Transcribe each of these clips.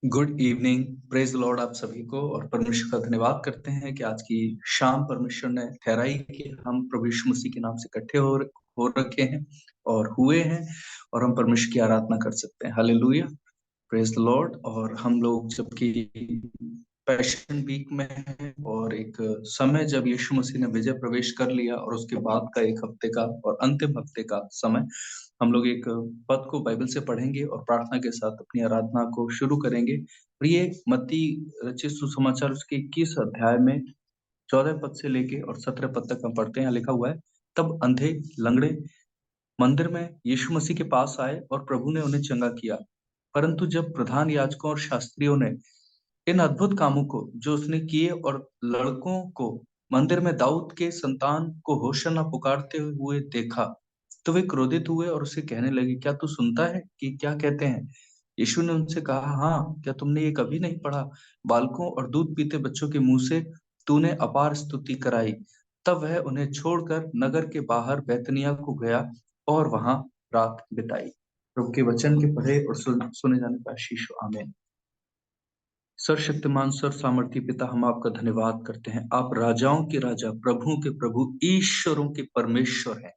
Good evening. Praise the Lord आप सभी को, और परमेश्वर का धन्यवाद करते हैं कि आज की शाम परमेश्वर ने ठहराई कि हम प्रभु यीशु मसीह के नाम से इकट्ठे हो रखे हैं और हुए हैं, और हम परमेश्वर की आराधना कर सकते हैं। Hallelujah, praise the Lord. और हम लोग जबकि पैशन वीक में हैं, और एक समय जब यीशु मसीह ने विजय प्रवेश कर लिया, और उसके बाद का एक हफ्ते का और अंतिम हफ्ते का समय हम लोग एक पद को बाइबल से पढ़ेंगे और प्रार्थना के साथ अपनी आराधना को शुरू करेंगे। प्रिय मत्ती रचित सुसमाचार उसके 21 अध्याय में 14 पद से लेके और 17 पद तक हम पढ़ते हैं। लिखा हुआ है, तब अंधे लंगड़े मंदिर में यीशु मसीह के पास आए और प्रभु ने उन्हें चंगा किया। परंतु जब प्रधान याजकों और शास्त्रियों ने इन अद्भुत कामों को जो उसने किए और लड़कों को मंदिर में दाऊद के संतान को होशन्ना पुकारते हुए देखा, तो वे क्रोधित हुए और उसे कहने लगे, क्या तू सुनता है कि क्या कहते हैं? यीशु ने उनसे कहा, हाँ, क्या तुमने ये कभी नहीं पढ़ा, बालकों और दूध पीते बच्चों के मुंह से तूने अपार स्तुति कराई। तब वह उन्हें छोड़कर नगर के बाहर बैतनिय्याह को गया और वहां रात बिताई। प्रभु के वचन के पढ़े और सुने जाने का आशीष हो। आमीन। सर्वशक्तिमान सर्व सामर्थी पिता, हम आपका धन्यवाद करते हैं। आप राजाओं के राजा, प्रभुओं के प्रभु, ईश्वरों के परमेश्वर हैं,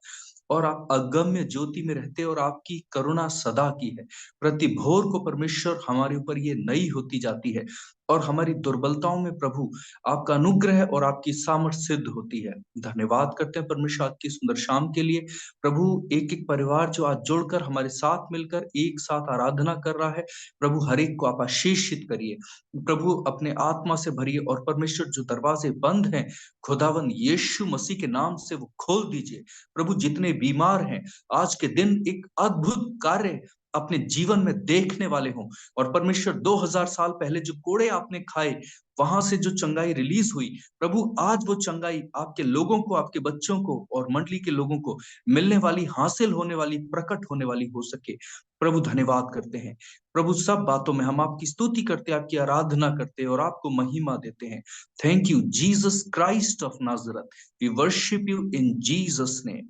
और आप अगम्य ज्योति में रहते हैं, और आपकी करुणा सदा की है। प्रति भोर को परमेश्वर हमारे ऊपर ये नई होती जाती है, और हमारी दुर्बलताओं में प्रभु आपका अनुग्रह और आपकी सामर्थ सिद्ध होती है। धन्यवाद करते हैं परमेश्वर आज की सुंदर शाम के लिए। प्रभु, एक एक परिवार जो आज जुड़कर हमारे साथ मिलकर एक साथ आराधना कर रहा है, प्रभु हर एक को आप आशीषित करिए। प्रभु अपने आत्मा से भरिए, और परमेश्वर जो दरवाजे बंद हैं, खुदावन यीशु मसीह के नाम से वो खोल दीजिए। प्रभु, जितने बीमार हैं, आज के दिन एक अद्भुत कार्य अपने जीवन में देखने वाले हों। और परमेश्वर 2000 साल पहले जो कोड़े आपने खाए, वहां से जो चंगाई रिलीज हुई, प्रभु आज वो चंगाई आपके लोगों को, आपके बच्चों को और मंडली के लोगों को मिलने वाली, हासिल होने वाली, प्रकट होने वाली हो सके। प्रभु धन्यवाद करते हैं। प्रभु, सब बातों में हम आपकी स्तुति करते हैं, आपकी आराधना करते हैं और आपको महिमा देते हैं। Thank you Jesus Christ of Nazareth, we worship you in Jesus name.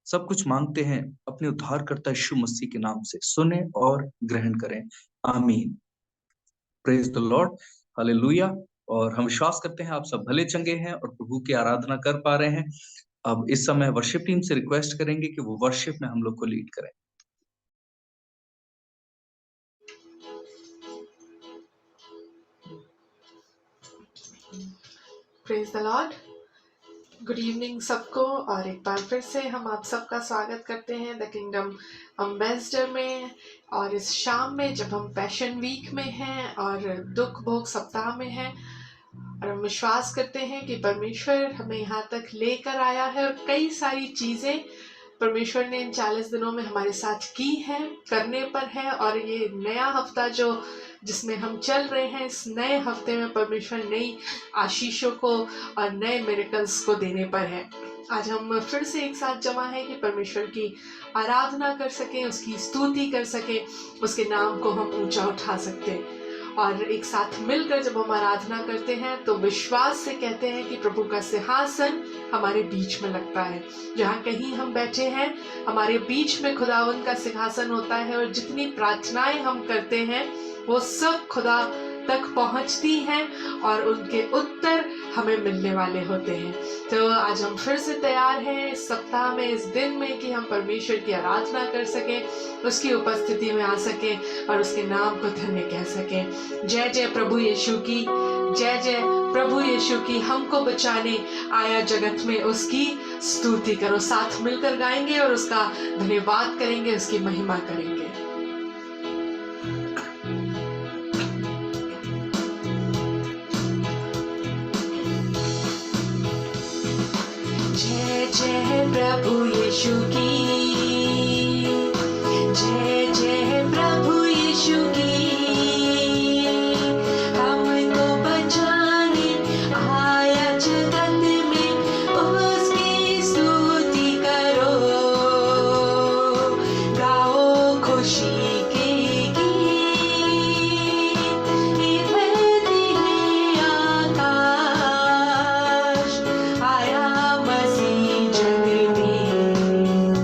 सब कुछ मांगते हैं अपने उद्धारकर्ता यीशु मसीह के नाम से, सुने और ग्रहण करें। आमीन। Praise the Lord, hallelujah. और हम विश्वास करते हैं आप सब भले चंगे हैं और प्रभु की आराधना कर पा रहे हैं। अब इस समय वर्शिप टीम से रिक्वेस्ट करेंगे कि वो वर्शिप में हम लोग को लीड करें। Praise the Lord. Good evening सबको, और एक बार फिर से हम आप सबका स्वागत करते हैं द किंगडम एम्बेसडर में। और इस शाम में जब हम पैशन वीक में हैं और दुख भोग सप्ताह में हैं, और हम विश्वास करते हैं कि परमेश्वर हमें यहाँ तक लेकर आया है, और कई सारी चीज़ें परमेश्वर ने इन 40 दिनों में हमारे साथ की है, करने पर है। और ये नया हफ्ता जिसमें हम चल रहे हैं, इस नए हफ्ते में परमेश्वर नई आशीषों को और नए मिरेकल्स को देने पर है। आज हम फिर से एक साथ जमा है कि परमेश्वर की आराधना कर सके, उसकी स्तुति कर सके, उसके नाम को हम ऊंचा उठा सकते। और एक साथ मिलकर जब हम आराधना करते हैं तो विश्वास से कहते हैं कि प्रभु का सिंहासन हमारे बीच में लगता है। जहाँ कहीं हम बैठे हैं, हमारे बीच में खुदावन का सिंहासन होता है, और जितनी प्रार्थनाएं हम करते हैं वो सब खुदा तक पहुंचती हैं और उनके उत्तर हमें मिलने वाले होते हैं। तो आज हम फिर से तैयार हैं इस सप्ताह में, इस दिन में, कि हम परमेश्वर की आराधना कर सकें, उसकी उपस्थिति में आ सकें और उसके नाम को धन्य कह सकें। जय जय प्रभु यीशु की, जय जय प्रभु यीशु की। हमको बचाने आया जगत में उसकी स्तुति करो। साथ मिलकर गाएंगे और उसका धन्यवाद करेंगे, उसकी महिमा करेंगे। जय जय प्रभु यीशु की, जय जय प्रभु यीशु की। हमको बचाने आया जगत में उसकी स्तुति करो। गाओ खुशी के गीत, ये धरती है आकाश, आया मसीह जग में।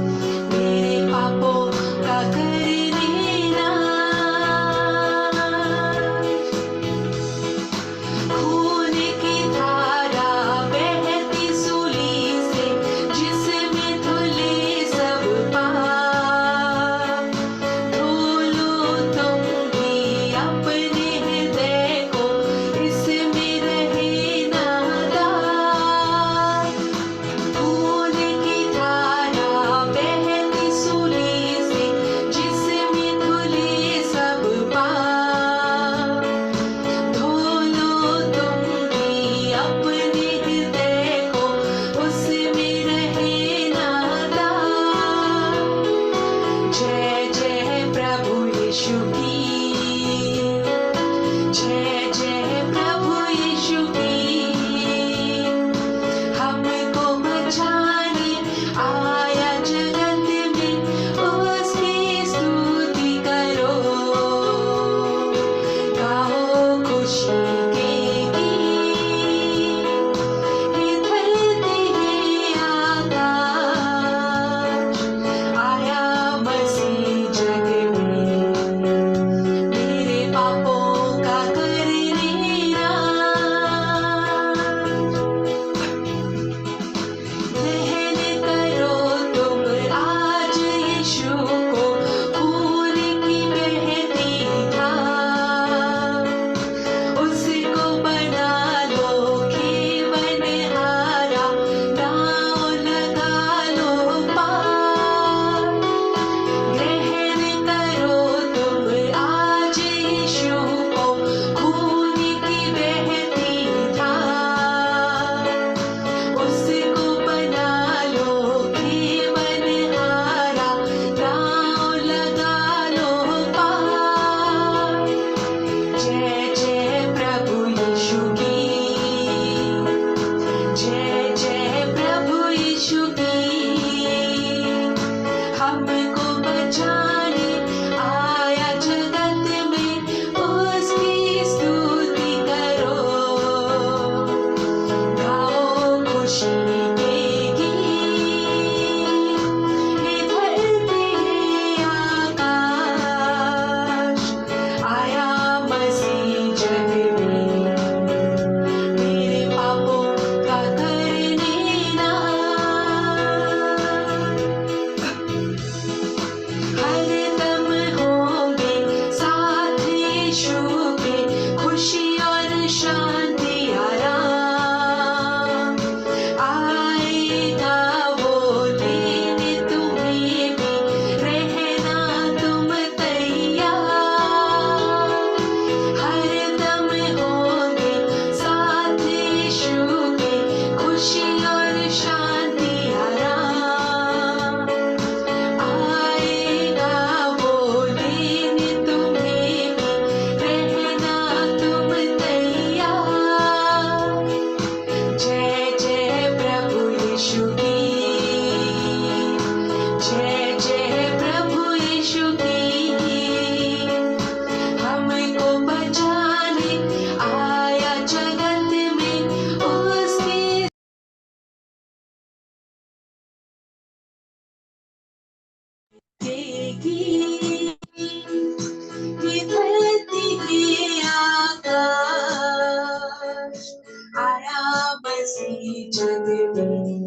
जग में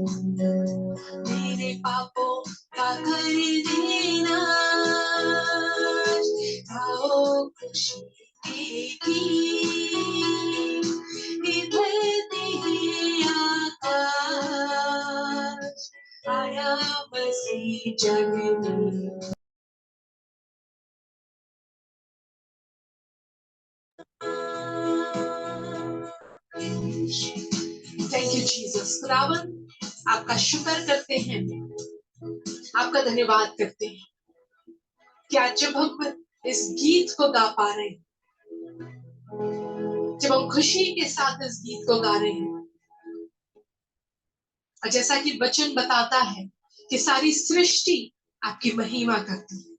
मेरे पापों का कर देना, आओ खुशी की धरती आकाश, आया मसीह जग में। Thank you Jesus. खुदावन आपका शुक्र करते हैं, आपका धन्यवाद करते हैं कि आज जब हम इस गीत को गा पा रहे हैं, जब हम खुशी के साथ इस गीत को गा रहे हैं, और जैसा कि वचन बताता है कि सारी सृष्टि आपकी महिमा करती है।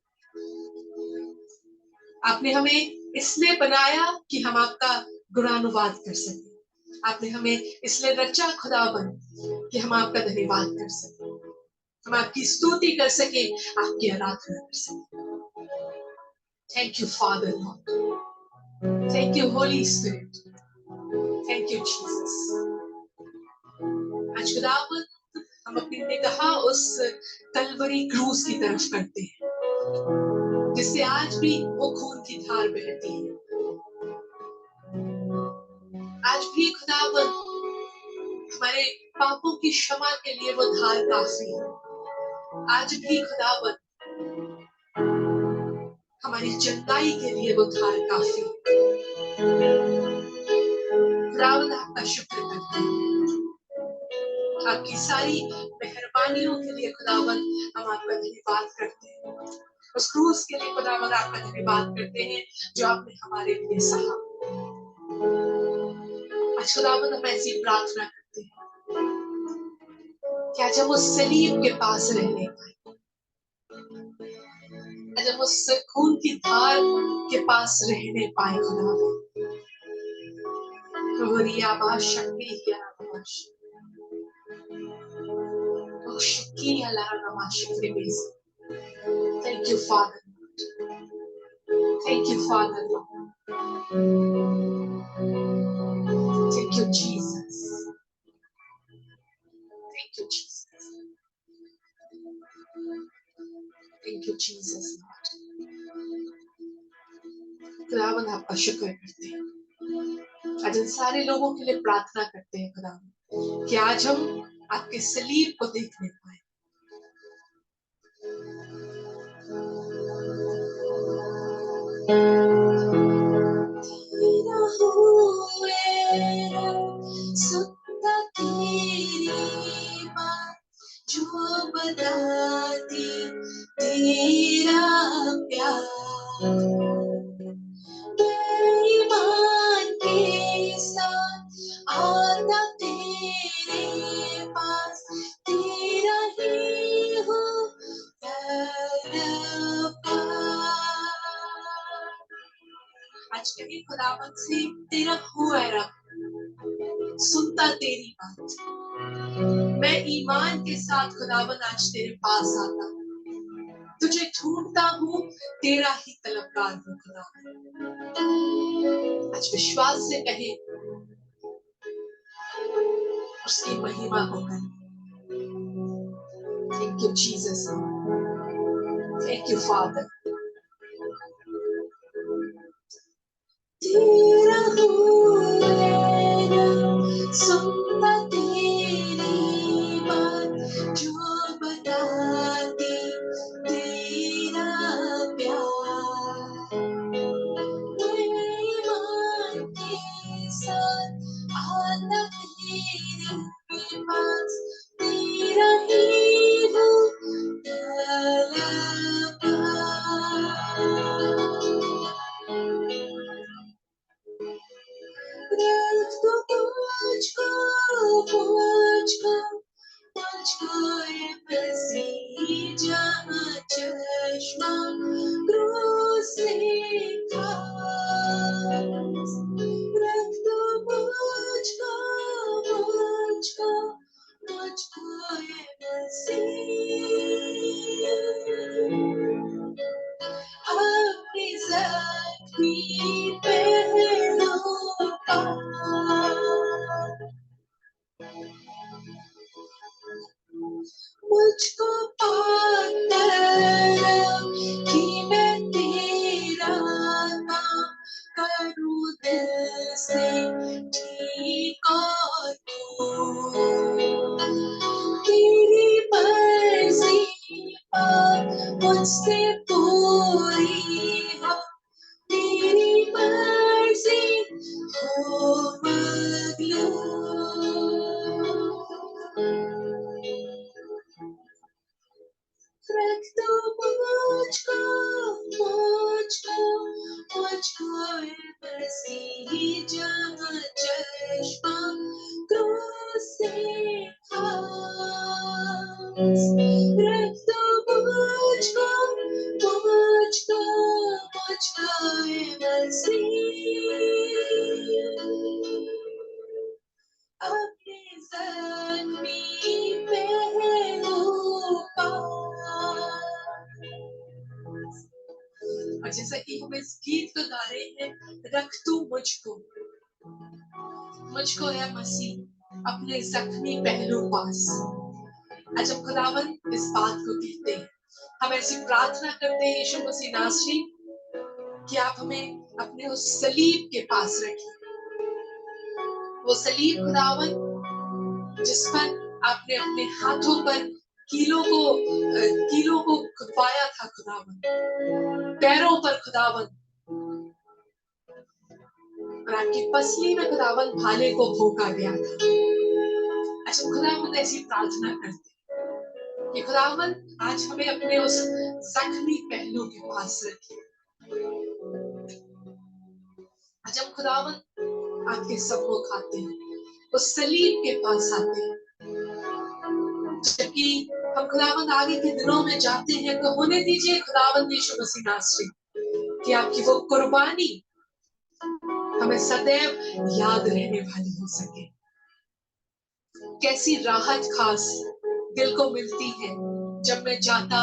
आपने हमें इसलिए बनाया कि हम आपका गुणानुवाद कर सकें। आपने हमें इसलिए रचा खुदावन कि हम आपका धन्यवाद कर सकें, हम आपकी स्तुति कर सके, आपकी आराधना कर सके। Thank you father Lord, thank you Holi spirit, thank you Jesus. आज खुदावन हम अपनी निगाह उस कलवरी क्रूस की तरफ करते हैं, जिससे आज भी वो खून की धार बहती है। आज भी खुदावन हमारे पापों की क्षमा के लिए वो धार काफी है। आज भी खुदावन हमारी चंगाई के लिए वो धार काफी है। खुदावन आपका शुक्र करते हैं, आपकी सारी मेहरबानियों के लिए खुदावन हम आपका धन्यवाद करते हैं। उस क्रूस के लिए खुदावन आपका धन्यवाद करते हैं जो आपने हमारे लिए सहा। आज खुदावन हम ऐसी प्रार्थना करते हैं कि आज हम उस सलीब के पास रहने पाए, आज हम उस खून की धार के पास रहने पाए। खुदावन Thank you, Father. Thank you, Father. Thank you, Jesus. Thank you, Jesus. Thank you, Jesus. खुदावन आपका शुक्र करते हैं। आज इन सारे लोगों के लिए प्रार्थना करते हैं खुदावन कि आज हम आपके सलीब को देखने पाए। सुनता तेरी बात जो बताती तेरा प्यार, ईमान के साथ आता तेरे पास, तेरा ही हूँ आज कहीं खुदावन से तेरा हुआ है रब, सुनता तेरी बात, मैं ईमान के साथ खुदावन आज तेरे पास आता, तुझे ढूंढता हूँ, तेरा ही तलबगार हूँ खुदावन। आज विश्वास से कहे, उसकी महिमा होकर। Thank you, Jesus. Thank you, Father. तेरा हूँ मैं, सुनता तेरी बात जो बताती तेरा प्यार, ईमान के साथ आता तेरे पास, तेरा ही हूँ रख दो तुझको से पूरी हो तेरी मर्जी हो मगलूब। रख दो मुझको मुझको मुझको ए मसीही जहाँ चश्मा क्रूस से खास। रख दो मुझको मुझको मुझको ए मसीह अपने ज़मीं पहलू पास। और जैसा कि हम इस गीत को गा रहे हैं, रख तू मुझको मुझको है मसीह अपने जख्मी पहलू पास। आज हम खुदावन इस बात को कहते हैं, हम ऐसी प्रार्थना करते हैं यीशु मसीह नासरी कि आप हमें अपने उस सलीब के पास रखिए। वो सलीब खुदावन जिस पर आपने अपने हाथों पर कीलों को खुदवाया था खुदावन, पैरों पर खुदावन, और आपकी पसली में खुदावन भाले को भोंका गया था। अच्छा खुदावन ऐसी प्रार्थना करते हैं कि खुदावन आज हमें अपने उस जख्मी पहलू के पास रखिए। आज हम खुदावन आपके सम्मुख आते हैं, उस सलीब के पास आते हैं। जबकि हम खुदावंद आगे के दिनों में जाते हैं तो होने दीजिए खुदावंद यीशु मसीह नासरी कि आपकी वो कुर्बानी हमें सदैव याद रहने वाली हो सके। कैसी राहत खास दिल को मिलती है जब मैं जाता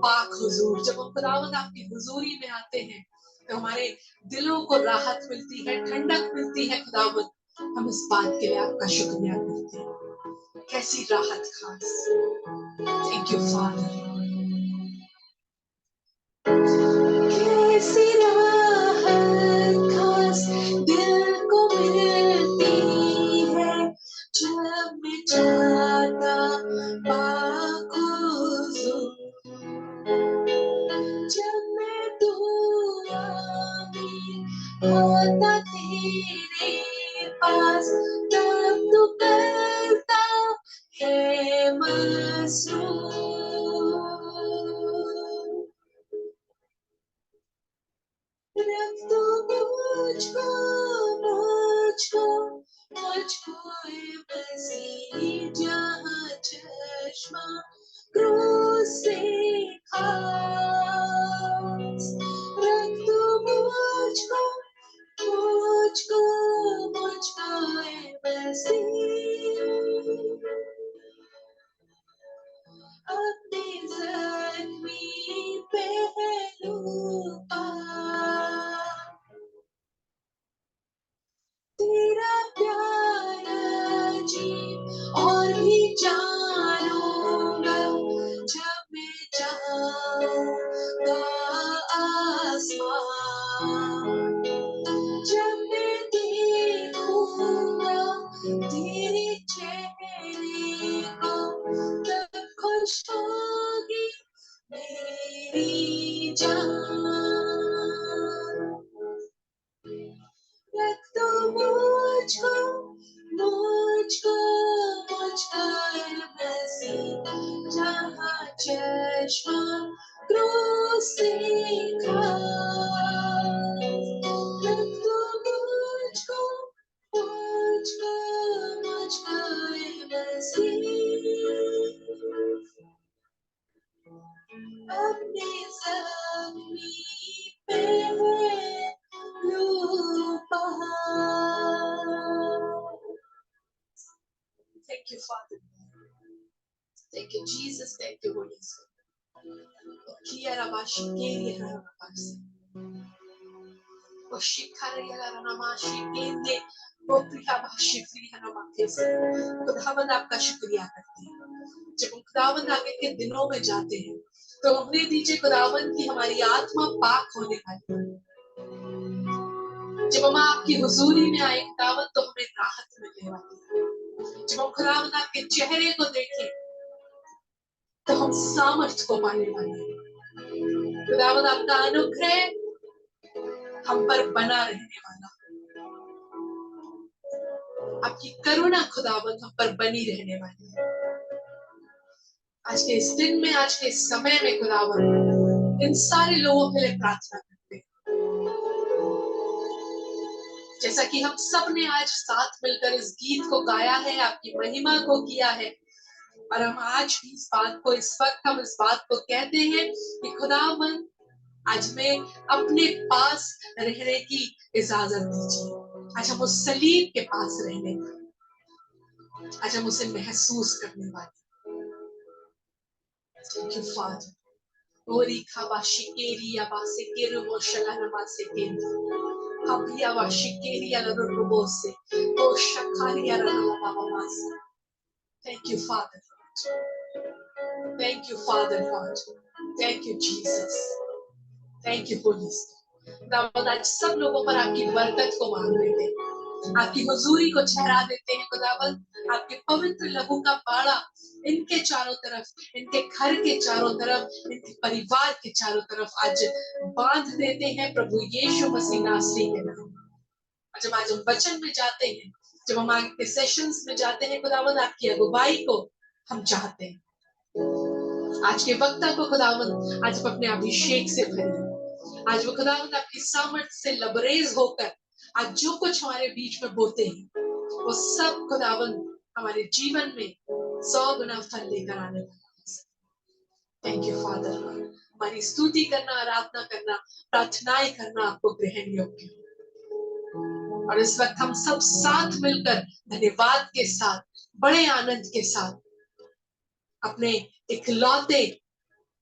पाक हुजूर, जब हम खुदावंद आपकी हुजूरी में आते हैं तो हमारे दिलों को राहत मिलती है, ठंडक मिलती है। खुदावंद हम इस बात के लिए आपका शुक्रिया करते हैं। कैसी राहत खास। Thank you, Father. कैसी राहत खास दिल को मिलती है जब मैं जाता पाक हुजूर, जब मैं दुआ में होता तेरे पास, तब तू करता है मसरूर। रख दो मुझको मुझको मुझको ए मसीह जहाँ चश्मा क्रूस से खास। रख दो मुझको मुझको मुझको ए मसीह अपने जख्मी पहलू पास। तेरा प्यार अजीब और भी जानूंगा जब मैं जाऊंगा आसमान, जब मैं देखूंगा तेरे चेहरे को, तब खुश होगी मेरी जान। रख दो मुझको मुझको मुझको ए मसीह जहाँ चश्मा क्रूस से खास। रख दो मुझको मुझको मुझको ए मसीह अपने जख्मी पहलू पास। Thank you, Father. Thank you, Jesus. Thank you, Holy Spirit. Kiara bashi kiri harabasi. Oshikara yala namashi kende. ओप्रिया बाशिफ्री है नमाकेसे। खुदावंद आपका शुक्रिया करते हैं। जब हम खुदावंद आगे के दिनों में जाते हैं तो होने दीजिए खुदावंद की हमारी आत्मा पाक होने वाली है। जब हम आपकी हुजूरी में आए खुदावंद तो हमें राहत मिलने वाली है। जब हम खुदावंद आपके चेहरे को देखें तो हम सामर्थ को पाने वाले हैं। खुदावंद आपका अनुग्रह हम पर बना रहने वाला, आपकी करुणा खुदावंद हम पर बनी रहने वाली है। आज के इस दिन में, आज के इस समय में खुदावंद इन सारे लोगों के लिए प्रार्थना करते हैं, जैसा कि हम सब ने आज साथ मिलकर इस गीत को गाया है, आपकी महिमा को किया है, और हम आज भी इस बात को, इस वक्त हम इस बात को कहते हैं कि खुदावंद आज में अपने पास रहने की इजाजत दीजिए। आज हम उस सलीब के पास रहने, आज हम उसे महसूस करने वाले। Thank you, Father. Ori kabashikeri abasekeri moshalana masekeri. Habia bashikeri alarubose. O shakari alarababamasa. Thank you, Father God. Thank you, Father God. Thank you, Jesus. Thank you, Holy Spirit. आज सब लोगों पर आपकी बरकत को मांग लेते हैं, आपकी हुजूरी को ठहरा देते हैं खुदावंद, आपके पवित्र लहू का बाड़ा इनके चारों तरफ, इनके घर के चारों तरफ, इनके परिवार के चारों तरफ आज बांध देते हैं प्रभु यीशु मसीह नासरी के नाम। जब आज हम वचन में जाते हैं, जब हम आगे के सेशंस में जाते हैं खुदावंद, आपकी अगुवाई को हम चाहते हैं। आज के वक्ता को खुदावंद आज अपने अभिषेक से भरिए, आज वो खुदावंद आपकी सामर्थ से लबरेज होकर आज जो कुछ हमारे बीच में बोते हैं वो सब खुदावंद हमारे जीवन में 100 गुना फल लेकर आने वाला। Thank you father. हमारी स्तुति करना, आराधना करना, प्रार्थनाएं करना आपको ग्रहण योग्य। और इस वक्त हम सब साथ मिलकर धन्यवाद के साथ, बड़े आनंद के साथ अपने इकलौते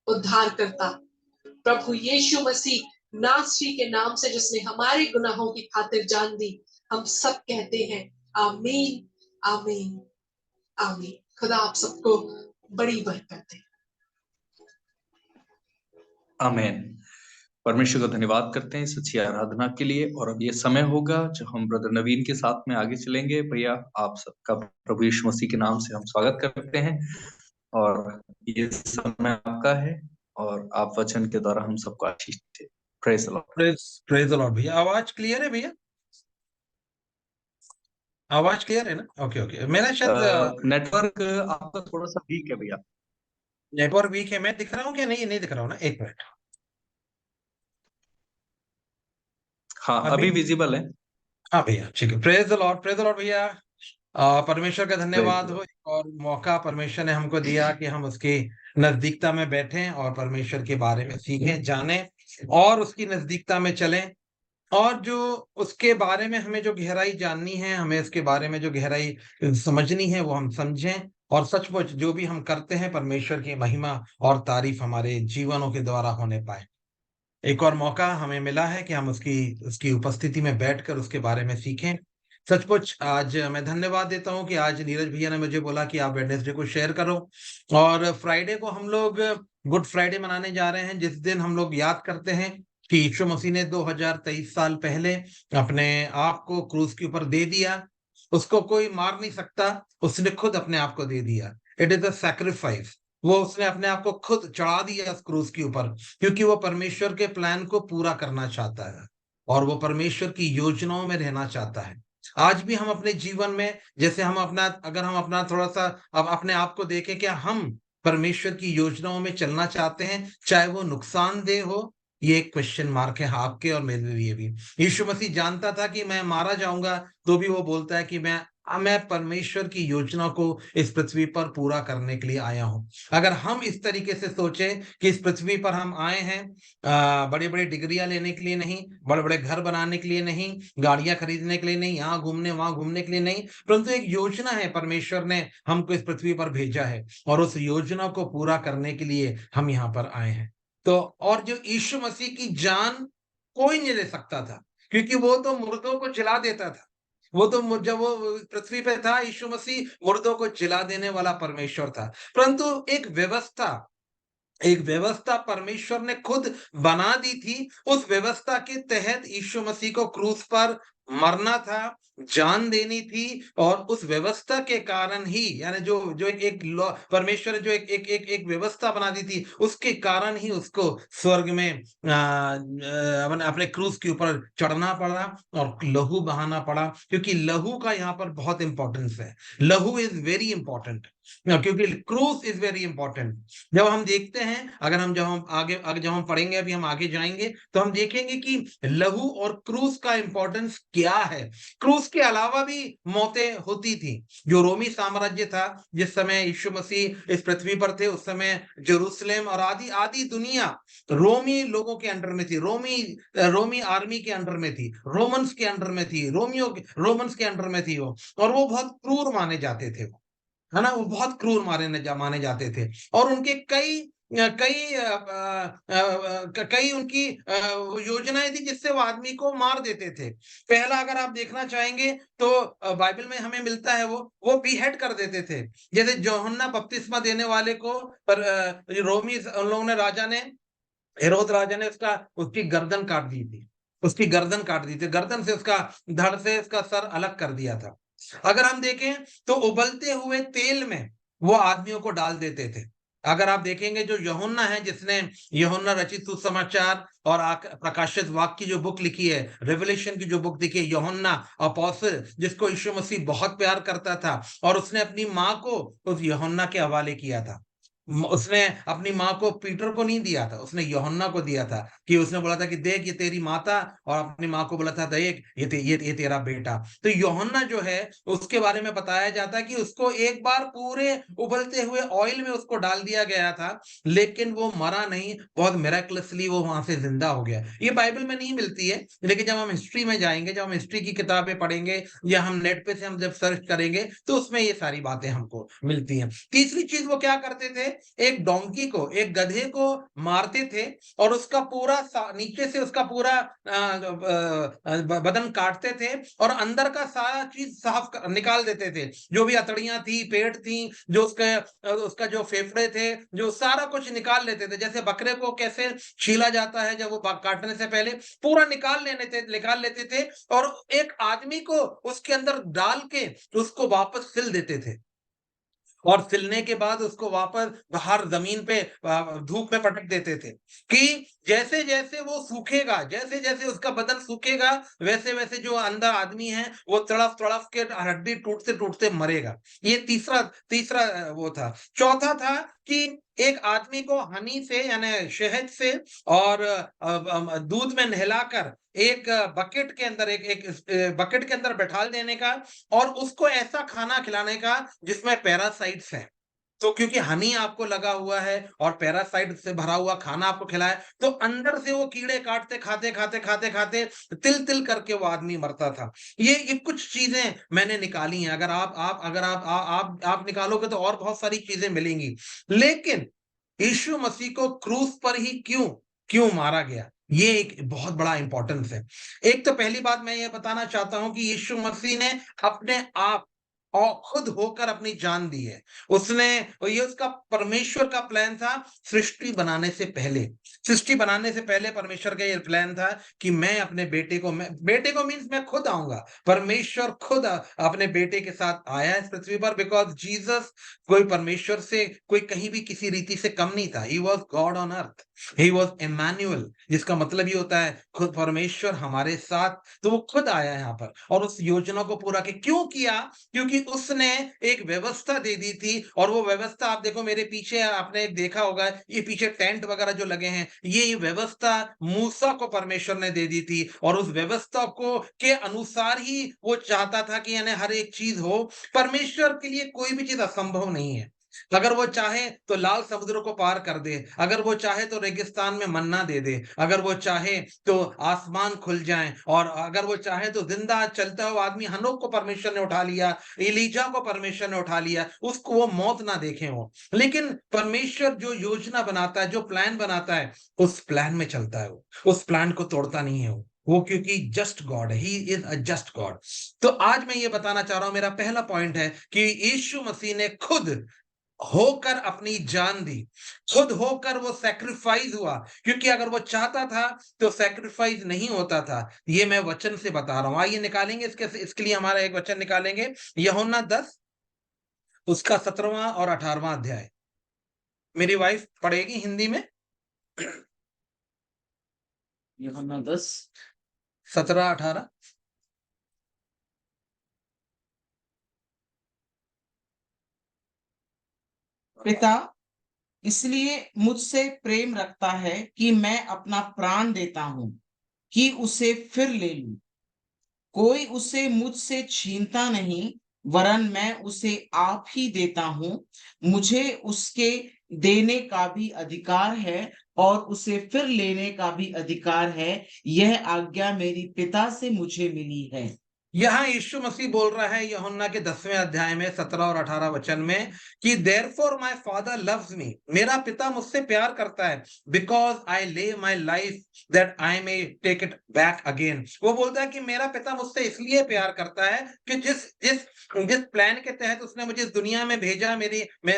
उद्धारकर्ता प्रभु यीशु मसीह नासरी के नाम से, जिसने हमारे गुनाहों की खातिर जान दी, हम सब कहते हैं आमीन, आमीन, आमीन। खुदा आप सबको बड़ी बरकत दे। आमीन। परमेश्वर का धन्यवाद करते हैं इस अच्छी आराधना के लिए। और अब ये समय होगा जब हम ब्रदर नवीन के साथ में आगे चलेंगे। भैया आप सबका प्रभु यीशु मसीह के नाम से हम स्वागत करते हैं और ये समय आपका है और आप वचन के द्वारा हम सबको आशीष दे। Praise the lord. Praise the lord. भैया आवाज क्लियर है? भैया आवाज क्लियर है ना? Okay okay. मेरा शायद नेटवर्क आपका थोड़ा सा वीक है भैया। नेटवर्क वीक है। मैं दिख रहा हूँ क्या? नहीं दिख रहा हूँ ना? एक मिनट। हाँ अभी विजिबल है। हाँ भैया ठीक है। Praise the lord, praise the lord. भैया परमेश्वर का धन्यवाद हो, एक और मौका परमेश्वर ने हमको दिया कि हम उसकी नजदीकता में बैठें और परमेश्वर के बारे में सीखें, जानें और उसकी नजदीकता में चलें। और जो उसके बारे में हमें जो गहराई जाननी है, हमें उसके बारे में जो गहराई समझनी है, वो हम समझें और सचमुच जो भी हम करते हैं परमेश्वर की महिमा और तारीफ हमारे जीवनों के द्वारा होने पाए। एक और मौका हमें मिला है कि हम उसकी उपस्थिति में बैठकर उसके बारे में सीखें। सचमुच आज मैं धन्यवाद देता हूं कि आज नीरज भैया ने मुझे बोला कि आप वेडनेसडे को शेयर करो और फ्राइडे को हम लोग गुड फ्राइडे मनाने जा रहे हैं, जिस दिन हम लोग याद करते हैं कि यीशु मसीह ने 2023 साल पहले अपने आप को क्रूस के ऊपर दे दिया। उसको कोई मार नहीं सकता, उसने खुद अपने आप को दे दिया। It is a sacrifice. वो उसने अपने आप को खुद चढ़ा दिया उस क्रूस के ऊपर, क्योंकि वो परमेश्वर के प्लान को पूरा करना चाहता है और वो परमेश्वर की योजनाओं में रहना चाहता है। आज भी हम अपने जीवन में, जैसे हम अगर हम अपना थोड़ा सा अब अपने आप को देखें, क्या हम परमेश्वर की योजनाओं में चलना चाहते हैं, चाहे वो नुकसानदेह हो? ये एक क्वेश्चन मार्क है आपके और मेरे लिए भी। यीशु मसीह जानता था कि मैं मारा जाऊंगा, तो भी वो बोलता है कि मैं परमेश्वर की योजना को इस पृथ्वी पर पूरा करने के लिए आया हूं। अगर हम इस तरीके से सोचें कि इस पृथ्वी पर हम आए हैं बड़ी बड़ी डिग्रियां लेने के लिए नहीं, बड़े बड़े घर बनाने के लिए नहीं, गाड़ियां खरीदने के लिए नहीं, यहाँ घूमने वहां घूमने के लिए नहीं, परंतु एक योजना है, परमेश्वर ने हमको इस पृथ्वी पर भेजा है और उस योजना को पूरा करने के लिए हम यहाँ पर आए हैं। तो और जो यीशु मसीह की जान कोई नहीं ले सकता था, क्योंकि वो तो मुर्दों को जिला देता था। वो तो जब वो पृथ्वी पे था, यीशु मसीह मुर्दों को जिला देने वाला परमेश्वर था। परंतु एक व्यवस्था परमेश्वर ने खुद बना दी थी। उस व्यवस्था के तहत यीशु मसीह को क्रूस पर मरना था, जान देनी थी, और उस व्यवस्था के कारण ही, यानी जो जो एक लॉ, परमेश्वर ने जो एक व्यवस्था बना दी थी, उसके कारण ही उसको स्वर्ग में अपने क्रूस के ऊपर चढ़ना पड़ा और लहू बहाना पड़ा, क्योंकि लहू का यहाँ पर बहुत इंपॉर्टेंस है। लहू इज वेरी इंपॉर्टेंट, क्योंकि क्रूस इज वेरी इंपॉर्टेंट। जब हम देखते हैं, जब हम पढ़ेंगे, अभी हम आगे जाएंगे, तो हम देखेंगे कि लहू और क्रूस का इंपॉर्टेंस क्या है। क्रूस के अलावा भी मौतें होती थी। जो रोमी साम्राज्य था, जिस समय यीशु मसीह इस पृथ्वी पर थे, उस समय जेरूशलेम और आदि आदि दुनिया रोमी लोगों के अंडर में थी। रोमी आर्मी के अंडर में थी, रोमन्स के अंडर में थी, रोमन्स के अंडर में थी वो। और वो बहुत क्रूर माने जाते थे, है ना, वो बहुत क्रूर माने जाते थे। और उनके कई उनकी योजनाएं थी, जिससे वो आदमी को मार देते थे। पहला अगर आप देखना चाहेंगे, तो बाइबल में हमें मिलता है, वो बीहेड कर देते थे। जैसे यूहन्ना बपतिस्मा देने वाले को, पर रोमी उन लोगों ने, राजा ने, हेरोद राजा ने उसकी गर्दन काट दी थी। उसकी गर्दन काट दी थी, गर्दन से उसका, धड़ से उसका सर अलग कर दिया था। अगर हम देखें, तो उबलते हुए तेल में वो आदमियों को डाल देते थे। अगर आप देखेंगे, जो यूहन्ना है, जिसने यूहन्ना रचित सुसमाचार और प्रकाशित वाक्य की जो बुक लिखी है, रेवलेशन की जो बुक लिखी है, यूहन्ना अपोस्टल, जिसको यीशु मसीह बहुत प्यार करता था, और उसने अपनी माँ को उस यूहन्ना के हवाले किया था। उसने अपनी माँ को पीटर को नहीं दिया था, उसने यूहन्ना को दिया था। कि उसने बोला था कि देख, ये तेरी माता, और अपनी माँ को बोला था, देख, ये तेरा बेटा। तो यूहन्ना जो है, उसके बारे में बताया जाता है कि उसको एक बार पूरे उबलते हुए ऑयल में उसको डाल दिया गया था, लेकिन वो मरा नहीं, बहुत मिराकलसली वो वहां से जिंदा हो गया। ये बाइबल में नहीं मिलती है, लेकिन जब हम हिस्ट्री में जाएंगे, जब हम हिस्ट्री की किताबें पढ़ेंगे, या हम नेट पे से हम जब सर्च करेंगे, तो उसमें ये सारी बातें हमको मिलती हैं। तीसरी चीज वो क्या करते थे, एक डोंकी को, एक गधे को मारते थे, और उसका पूरा नीचे से उसका पूरा बदन काटते थे, और अंदर का सारा चीज निकाल देते थे। जो भी अतड़ियां थी, पेट थी, जो उसका जो फेफड़े थे, जो सारा कुछ निकाल लेते थे। जैसे बकरे को कैसे छीला जाता है, जब वो काटने से पहले पूरा निकाल लेते थे, और एक आदमी को उसके अंदर डाल के उसको वापस सिल देते थे। और सिलने के बाद उसको वापस बाहर जमीन पे धूप में पटक देते थे, कि जैसे जैसे वो सूखेगा, जैसे जैसे उसका बदन सूखेगा, वैसे वैसे जो अंदर आदमी है, वो तड़फ तड़फ के हड्डी टूटते टूटते मरेगा। ये तीसरा तीसरा वो था। चौथा था कि एक आदमी को हनी से, यानी शहद से, और दूध में नहलाकर एक बकेट के अंदर, एक बकेट के अंदर बैठाल देने का, और उसको ऐसा खाना खिलाने का जिसमें पैरासाइट्स हैं। तो क्योंकि हनी आपको लगा हुआ है और पैरासाइट से भरा हुआ खाना आपको खिलाया, तो अंदर से वो कीड़े काटते, खाते खाते तिल तिल करके वो आदमी मरता था। ये कुछ चीजें मैंने निकाली हैं। अगर आप अगर आप निकालोगे, तो और बहुत सारी चीजें मिलेंगी। लेकिन यीशु मसीह को क्रूस पर ही क्यों क्यों मारा गया, ये एक बहुत बड़ा इंपॉर्टेंस है। एक तो पहली बात मैं ये बताना चाहता हूं कि यीशु मसीह ने अपने आप और खुद होकर अपनी जान दी है। उसने, ये उसका परमेश्वर का प्लान था। सृष्टि बनाने से पहले परमेश्वर का ये प्लान था कि मैं अपने बेटे को मीन्स मैं खुद आऊंगा। परमेश्वर खुद अपने बेटे के साथ आया इस पृथ्वी पर, बिकॉज जीसस कोई परमेश्वर से, कोई कहीं भी किसी रीति से कम नहीं था। He was God on earth, he was Emmanuel, जिसका मतलब ये होता है खुद परमेश्वर हमारे साथ। तो वो खुद आया यहाँ पर, और उस योजना को पूरा क्यों किया? क्योंकि उसने एक व्यवस्था दे दी थी। और वो व्यवस्था, आप देखो मेरे पीछे, आपने देखा होगा, ये पीछे टेंट वगैरह जो लगे हैं, ये व्यवस्था मूसा को परमेश्वर ने दे दी थी। और उस व्यवस्था को के अनुसार ही वो चाहता था कि यानी हर एक चीज हो। परमेश्वर के लिए कोई भी चीज असंभव नहीं है। अगर वो चाहे तो लाल समुद्र को पार कर दे, अगर वो चाहे तो रेगिस्तान में मन्ना दे दे, अगर वो चाहे तो आसमान खुल जाए, और अगर वो चाहे तो जिंदा चलता हुआ आदमी हनोक को परमेश्वर ने उठा लिया, एलीजा को परमेश्वर ने उठा लिया, उसको वो मौत ना देखे हो। लेकिन परमेश्वर जो योजना बनाता है, जो प्लान बनाता है, उस प्लान में चलता है। वो उस प्लान को तोड़ता नहीं है। वो क्योंकि जस्ट गॉड है, he is a just God. तो आज मैं ये बताना चाह रहा हूं, मेरा पहला पॉइंट है कि यीशु मसीह ने खुद होकर अपनी जान दी, खुद होकर वो सैक्रिफाइस हुआ, क्योंकि अगर वो चाहता था तो सैक्रिफाइस नहीं होता था। ये मैं वचन से बता रहा हूं। आइए निकालेंगे इसके लिए हमारा एक वचन निकालेंगे, यूहन्ना 10 उसका 17वां और 18वां अध्याय। मेरी वाइफ पढ़ेगी हिंदी में। यूहन्ना 10 17 18। पिता इसलिए मुझसे प्रेम रखता है कि मैं अपना प्राण देता हूं कि उसे फिर ले लूं। कोई उसे मुझसे छीनता नहीं, वरन मैं उसे आप ही देता हूं। मुझे उसके देने का भी अधिकार है और उसे फिर लेने का भी अधिकार है। यह आज्ञा मेरी पिता से मुझे मिली है। यहाँ यीशु मसीह बोल रहा है यूहन्ना के 10वें अध्याय में 17 और 18 वचन में कि therefore my father loves me, मेरा पिता मुझसे प्यार करता है, because I live my life that I may take it back again. वो बोलता है कि मेरा पिता मुझसे इसलिए प्यार करता है कि जिस जिस जिस प्लान के तहत उसने मुझे इस दुनिया में भेजा, मैं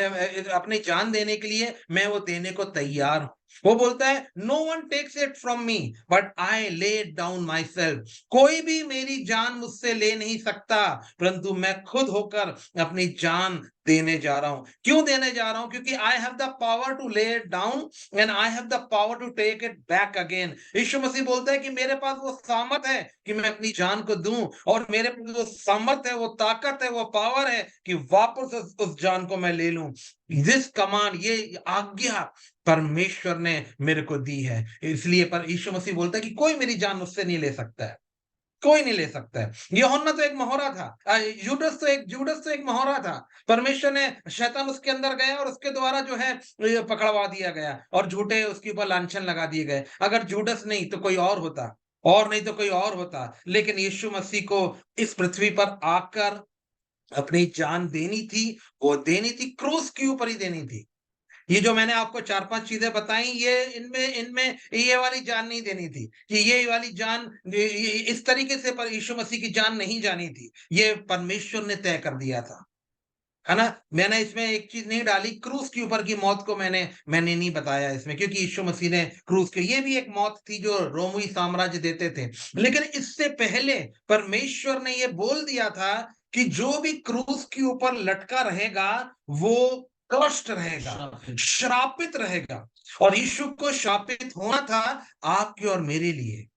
अपनी जान देने के लिए, मैं वो देने को तैयार हूं। वो बोलता है no one takes it from me but I lay down my self. कोई भी मेरी जान मुझसे ले नहीं सकता, परंतु मैं खुद होकर अपनी जान देने जा रहा हूं। क्यों देने जा रहा हूं? क्योंकि I have the power to lay it down and I have the power to take it back again. Yeshu Masih बोलता है कि मेरे पास वो सामर्थ है कि मैं अपनी जान को दूं, और मेरे पास वो सामर्थ है, वो ताकत है, वो पावर है कि वापस उस जान को मैं ले लूं। दिस कमांड, ये आज्ञा परमेश्वर ने मेरे को दी है। इसलिए पर यीशु मसीह बोलता है कि कोई मेरी जान मुझसे नहीं ले सकता है, कोई नहीं ले सकता है। यूहन्ना तो एक मोहरा था, जूडस तो एक मोहरा था। परमेश्वर ने, शैतान उसके अंदर गया और उसके द्वारा जो है ये पकड़वा दिया गया और झूठे उसके ऊपर लांछन लगा दिए गए। अगर जूडस नहीं तो कोई और होता, और नहीं तो कोई और होता, लेकिन यीशु मसीह को इस पृथ्वी पर आकर अपनी जान देनी थी। वो देनी थी, क्रूस के ऊपर ही देनी थी। ये जो मैंने आपको 4-5 चीजें बताई, ये इनमें इनमें ये वाली जान नहीं देनी थी कि ये वाली जान इस तरीके से पर यीशु मसीह की जान नहीं जानी थी। ये परमेश्वर ने तय कर दिया था, है ना? मैंने इसमें एक चीज नहीं डाली, क्रूस के ऊपर की मौत को मैंने नहीं बताया इसमें, क्योंकि यीशु मसीह ने क्रूस के, ये भी एक मौत थी जो रोमी साम्राज्य देते थे। लेकिन इससे पहले परमेश्वर ने ये बोल दिया था कि जो भी क्रूस के ऊपर लटका रहेगा वो कष्ट रहेगा, श्रापित रहेगा। और यीशु को श्रापित होना था आपके और मेरे लिए।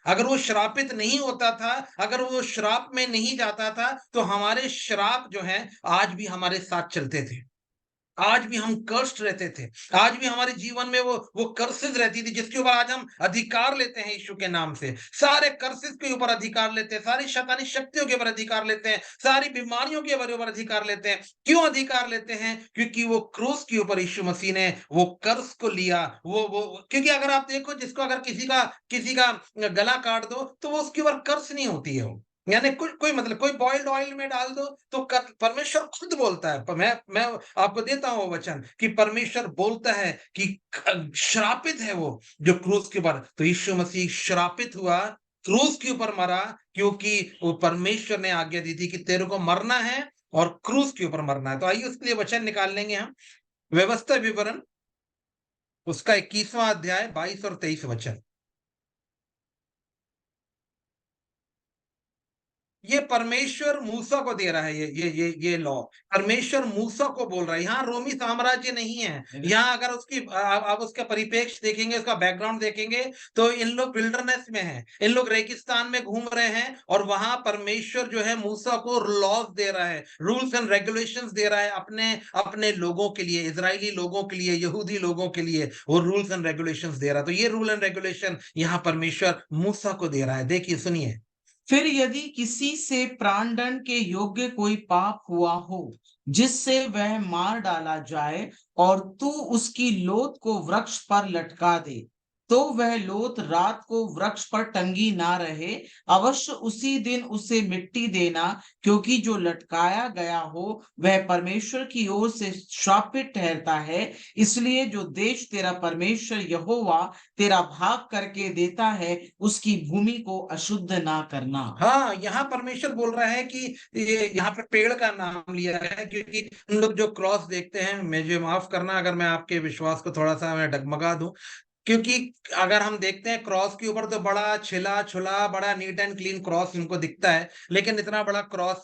अगर वो श्रापित नहीं होता था, अगर वो श्राप में नहीं जाता था, तो हमारे श्राप जो हैं आज भी हमारे साथ चलते थे। आज भी हम कर्स्ड रहते थे। आज भी हमारे जीवन में वो कर्सेस रहती थी, जिसके ऊपर आज हम अधिकार लेते हैं यीशु के नाम से। सारे कर्सेस के ऊपर अधिकार लेते हैं, सारी शैतानी शक्तियों के ऊपर अधिकार लेते हैं, सारी बीमारियों के ऊपर अधिकार लेते हैं। क्यों अधिकार लेते हैं? क्योंकि वो क्रूस के ऊपर यीशु मसीह ने वो कर्स को लिया। वो क्योंकि अगर आप देखो, जिसको अगर किसी का गला काट दो तो वो उसके ऊपर कर्स नहीं होती है वो, यानी कोई मतलब कोई बॉइल्ड ऑयल में डाल दो तो परमेश्वर खुद बोलता है। मैं आपको देता हूं वचन कि परमेश्वर बोलता है कि श्रापित है वो जो क्रूस के ऊपर। तो यीशु मसीह श्रापित हुआ, क्रूस के ऊपर मरा, क्योंकि वो परमेश्वर ने आज्ञा दी थी कि तेरे को मरना है और क्रूस के ऊपर मरना है। तो आइए उसके लिए वचन निकाल लेंगे हम। व्यवस्था विवरण उसका 21वां अध्याय 22 और 23 वचन। ये परमेश्वर मूसा को दे रहा है, ये लॉ परमेश्वर मूसा को बोल रहा है। यहाँ रोमी साम्राज्य नहीं है। यहाँ अगर आप उसका परिप्रेक्ष्य देखेंगे, उसका बैकग्राउंड देखेंगे, तो इन लोग विल्डरनेस में हैं, इन लोग रेगिस्तान में घूम रहे हैं, और वहां परमेश्वर जो है मूसा को लॉज दे रहा है, रूल्स एंड रेगुलेशंस दे रहा है अपने अपने लोगों के लिए, इजरायली लोगों के लिए, यहूदी लोगों के लिए वो रूल्स एंड रेगुलेशंस दे रहा है। तो ये रूल एंड रेगुलेशन यहाँ परमेश्वर मूसा को दे रहा है। देखिए, सुनिए। फिर यदि किसी से प्राणदंड के योग्य कोई पाप हुआ हो जिससे वह मार डाला जाए, और तू उसकी लोथ को वृक्ष पर लटका दे, तो वह लोथ रात को वृक्ष पर टंगी ना रहे, अवश्य उसी दिन उसे मिट्टी देना, क्योंकि जो लटकाया गया हो वह परमेश्वर की ओर से श्रापित ठहरता है। इसलिए जो देश तेरा परमेश्वर यहोवा तेरा भाग करके देता है, उसकी भूमि को अशुद्ध ना करना। हाँ, यहाँ परमेश्वर बोल रहा है कि ये यहाँ पे पेड़ का नाम लिया है, क्योंकि हम लोग जो क्रॉस देखते हैं, मुझे माफ करना अगर मैं आपके विश्वास को थोड़ा सा मैं डगमगा दूं, क्योंकि अगर हम देखते हैं क्रॉस के ऊपर तो बड़ा छिला छुला बड़ा नीट एंड क्लीन क्रॉस उनको दिखता है, लेकिन इतना बड़ा क्रॉस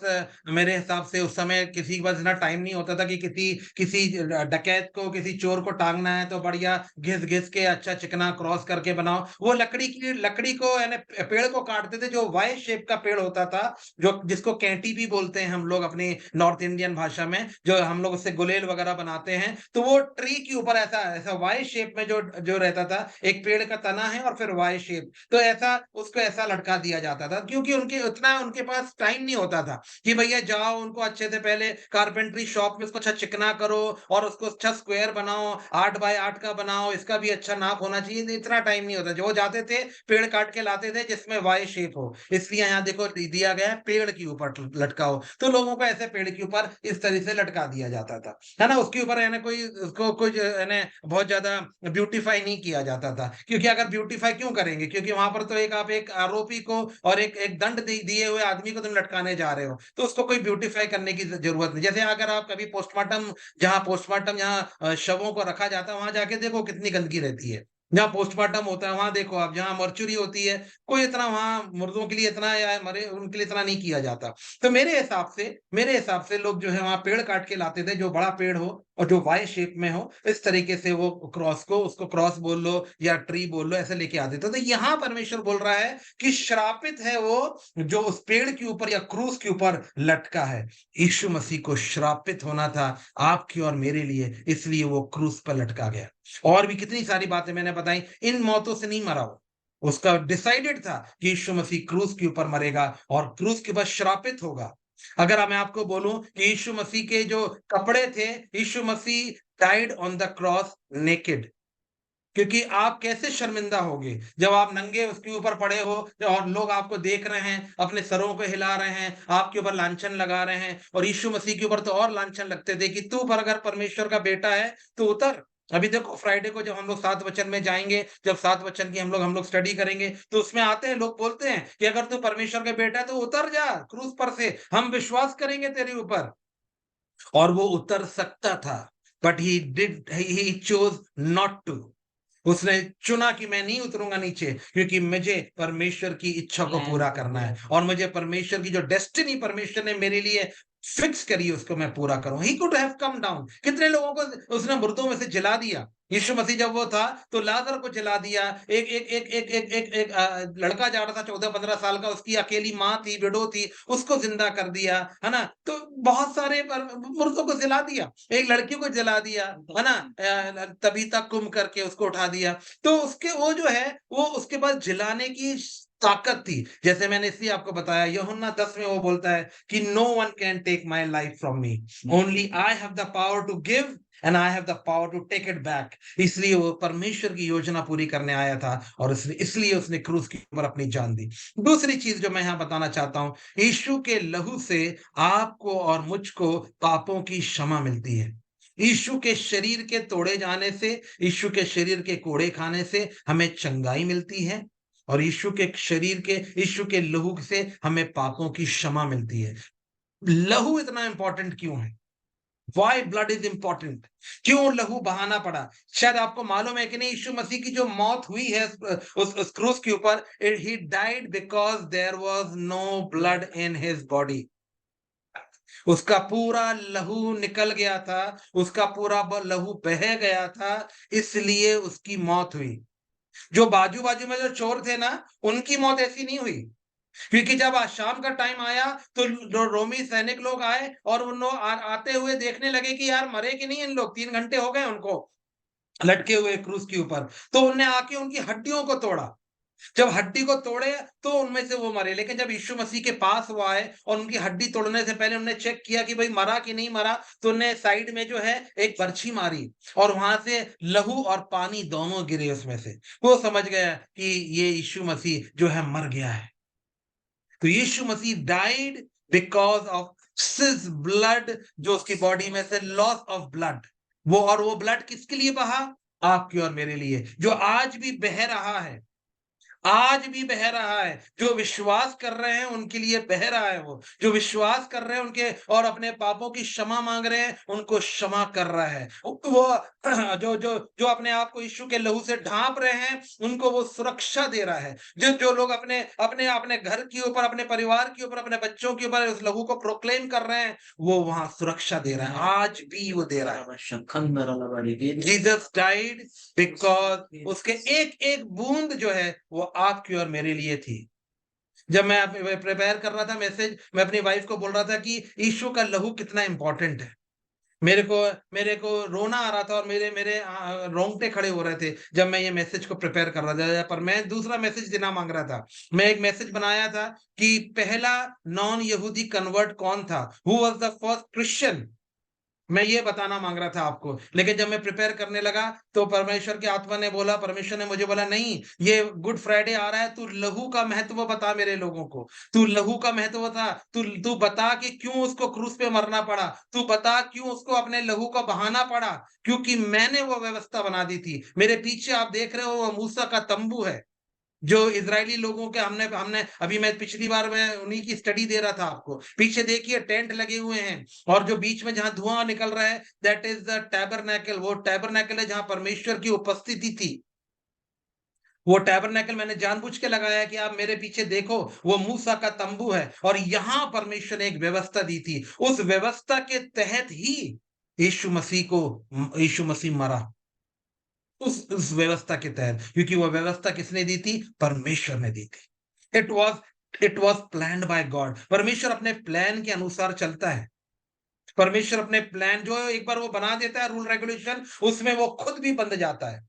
मेरे हिसाब से उस समय किसी के पास इतना टाइम नहीं होता था कि किसी किसी डकैत को, किसी चोर को टांगना है तो बढ़िया घिस घिस के अच्छा चिकना क्रॉस करके बनाओ। वो लकड़ी को यानी पेड़ को काटते थे, जो वाई शेप का पेड़ होता था, जो जिसको कैंटी भी बोलते हैं हम लोग अपनी नॉर्थ इंडियन भाषा में, जो हम लोग उससे गुलेल वगैरह बनाते हैं। तो वो ट्री के ऊपर ऐसा ऐसा वाई शेप में जो जो रहता था, एक पेड़ का तना है और फिर वाई शेप, तो ऐसा उसको ऐसा लटका दिया जाता था, क्योंकि उनके उतना उनके पास टाइम नहीं होता था कि भैया जाओ उनको अच्छे से पहले कारपेंट्री शॉप में उसको अच्छा चिकना करो और उसको अच्छा स्क्वायर बनाओ, 8x8 का बनाओ, इसका भी अच्छा नाप होना चाहिए, इतना टाइम नहीं होता। जो जाते थे पेड़ काट के लाते थे जिसमें वाई शेप हो, इसलिए यहाँ देखो दिया गया है पेड़ के ऊपर लटकाओ, तो लोगों को ऐसे पेड़ के ऊपर इस तरह से लटका दिया जाता था, है ना। उसके ऊपर यानी कोई उसको कुछ यानी बहुत ज्यादा ब्यूटीफाई नहीं किया जाता था, क्योंकि अगर ब्यूटीफाई क्यों करेंगे, क्योंकि वहां पर तो एक आप एक आरोपी को और एक एक दंड दिए हुए आदमी को तुम लटकाने जा रहे हो, तो उसको कोई ब्यूटीफाई करने की जरूरत नहीं। जैसे अगर आप कभी पोस्टमार्टम जहाँ शवों को रखा जाता है वहां जाके देखो कितनी गंदगी रहती है, जहाँ पोस्टमार्टम होता है वहां देखो आप, जहाँ मर्चुरी होती है कोई इतना वहां मुर्दों के लिए इतना या मरे उनके लिए इतना नहीं किया जाता। तो मेरे हिसाब से लोग जो है वहां पेड़ काट के लाते थे, जो बड़ा पेड़ हो और जो वाई शेप में हो, इस तरीके से वो क्रॉस को, उसको क्रॉस बोल लो या ट्री बोल लो, ऐसे लेके आते थे। तो यहाँ परमेश्वर बोल रहा है कि श्रापित है वो जो उस पेड़ के ऊपर या क्रूस के ऊपर लटका है। यीशु मसीह को श्रापित होना था आपकी और मेरे लिए, इसलिए वो क्रूस पर लटका गया। और भी कितनी सारी बातें मैंने बताई, इन मौतों से नहीं मरा वो, उसका डिसाइडेड था कि यीशु मसीह क्रूस के ऊपर मरेगा और क्रूस के बाद श्रापित होगा। अगर मैं आपको बोलूं कि यीशु मसीह के जो कपड़े थे, Yeshu Masih died on the cross naked, क्योंकि आप कैसे शर्मिंदा होगे जब आप नंगे उसके ऊपर पड़े हो और लोग आपको देख रहे हैं, अपने सरों को हिला रहे हैं, आपके ऊपर लांछन लगा रहे हैं। और यीशु मसीह के ऊपर तो और लांछन लगते थे कि तू पर अगर परमेश्वर का बेटा है तो उतर। अभी देखो फ्राइडे को जब हम लोग 7 वचन में जाएंगे, जब 7 वचन की हम लोग स्टडी करेंगे, तो उसमें आते हैं लोग बोलते हैं कि अगर तू परमेश्वर का बेटा है तो उतर जा क्रूस पर से, हम विश्वास करेंगे तेरे ऊपर। और वो उतर सकता था, but he chose not to. उसने चुना कि मैं नहीं उतरूंगा नीचे, क्योंकि मुझे परमेश्वर की इच्छा को पूरा करना है और मुझे परमेश्वर की जो डेस्टिनी परमेश्वर ने मेरे लिए फिक्स करी है उसको मैं पूरा करूं। ही कुड हैव कम डाउन। कितने लोगों को उसने मुर्दों में से जला दिया। यीशु मसीह जब वो था तो लाजर को जला दिया। एक एक एक एक एक एक, एक लड़का जा रहा था 14-15 साल का, उसकी अकेली माँ थी, विडो थी, उसको जिंदा कर दिया, है ना। तो बहुत सारे मुर्दों को जला दिया, एक लड़की को जला दिया, है ना, तबीता कुम करके उसको उठा दिया। तो उसके वो जो है वो उसके बाद जलाने की ताकत थी। जैसे मैंने इसलिए आपको बताया, यूहन्ना 10 में वो बोलता है कि no one can take my life from me, only I have the power to give and I have the power to take it back. इसलिए वो परमेश्वर की योजना पूरी करने आया था और इसलिए उसने क्रूस के ऊपर अपनी जान दी। दूसरी चीज जो मैं यहां बताना चाहता हूं, यीशु के लहू से आपको और मुझको पापों की क्षमा मिलती है। यीशु के शरीर के तोड़े जाने से, यीशु के शरीर के कोड़े खाने से हमें चंगाई मिलती है और यीशु के लहू से हमें पापों की क्षमा मिलती है। लहू इतना इंपॉर्टेंट क्यों है? Why blood is important? क्यों लहू बहाना पड़ा? शायद आपको मालूम है कि नहीं, यीशु मसीह की जो मौत हुई है उस क्रूस के ऊपर, he died because there was no blood in his body. उसका पूरा लहू निकल गया था, उसका पूरा लहू बह गया था, इसलिए उसकी मौत हुई। जो बाजू बाजू में जो चोर थे ना, उनकी मौत ऐसी नहीं हुई, क्योंकि जब आज शाम का टाइम आया तो रोमी सैनिक लोग आए और उन लोग आते हुए देखने लगे कि यार मरे कि नहीं इन लोग, 3 घंटे हो गए उनको लटके हुए क्रूस के ऊपर। तो उनने आके उनकी हड्डियों को तोड़ा। जब हड्डी को तोड़े तो उनमें से वो मरे, लेकिन जब यीशु मसीह के पास वो आए और उनकी हड्डी तोड़ने से पहले उन्होंने चेक किया कि भाई मरा कि नहीं मरा, तो उन्हें साइड में जो है एक बर्छी मारी और वहां से लहू और पानी दोनों गिरे उसमें से। वो समझ गया कि ये यीशु मसीह जो है मर गया है। तो Yeshu Masih died because of his blood, जो उसकी बॉडी में से लॉस ऑफ ब्लड, वो ब्लड किसके लिए बहा? आपके और मेरे लिए, जो आज भी बह रहा है, आज भी बह रहा है। जो विश्वास कर रहे हैं उनके लिए बह रहा है, वो जो विश्वास कर रहे हैं उनके और अपने पापों की क्षमा मांग रहे हैं उनको क्षमा कर रहा है। वो जो जो जो अपने आप को यीशु के लहू से ढांप रहे हैं उनको वो सुरक्षा दे रहा है। जो जो लोग अपने अपने अपने घर के ऊपर, अपने परिवार के ऊपर, अपने बच्चों के ऊपर उस लहू को प्रोक्लेम कर रहे हैं, वो वहां सुरक्षा दे रहा है, आज भी वो दे रहा है। जीसस डाइड बिकॉज उसके एक एक बूंद जो है वो आपकी और मेरे लिए थी। जब मैं प्रिपेयर कर रहा था मैसेज, मैं अपनी वाइफ को बोल रहा था कि यीशु का लहू कितना इंपॉर्टेंट है। मेरे को रोना आ रहा था और मेरे मेरे रोंगटे खड़े हो रहे थे जब मैं ये मैसेज को प्रिपेयर कर रहा था। पर मैं दूसरा मैसेज देना मांग रहा था। मैं एक मैसेज बनाया था कि पहला नॉन यहूदी कन्वर्ट कौन था, who was the first Christian, मैं ये बताना मांग रहा था आपको। लेकिन जब मैं प्रिपेयर करने लगा तो परमेश्वर की आत्मा ने बोला, परमेश्वर ने मुझे बोला, नहीं, ये गुड फ्राइडे आ रहा है, तू लहू का महत्व बता मेरे लोगों को, तू लहू का महत्व बता, तू बता कि क्यों उसको क्रूस पे मरना पड़ा, तू बता क्यों उसको अपने लहू का बहाना पड़ा, क्योंकि मैंने वो व्यवस्था बना दी थी। मेरे पीछे आप देख रहे हो वो मूसा का तंबू है, जो इजरायली लोगों के हमने हमने अभी, मैं पिछली बार मैं उन्हीं की स्टडी दे रहा था आपको। पीछे देखिए टेंट लगे हुए हैं और जो बीच में जहां धुआं निकल रहा है, दैट इज द टैबरनेकल। वो टैबरनेकल है जहां परमेश्वर की उपस्थिति थी। वो टैबरनेकल मैंने जानबूझ के लगाया कि आप मेरे पीछे देखो, वो मूसा का तंबू है और यहां परमेश्वर ने एक व्यवस्था दी थी। उस व्यवस्था के तहत ही यीशु मसीह मरा, उस व्यवस्था के तहत, क्योंकि वो व्यवस्था किसने दी थी? परमेश्वर ने दी थी। It was planned by God. परमेश्वर अपने प्लान के अनुसार चलता है। परमेश्वर अपने प्लान जो एक बार वो बना देता है, रूल रेगुलेशन, उसमें वो खुद भी बंध जाता है,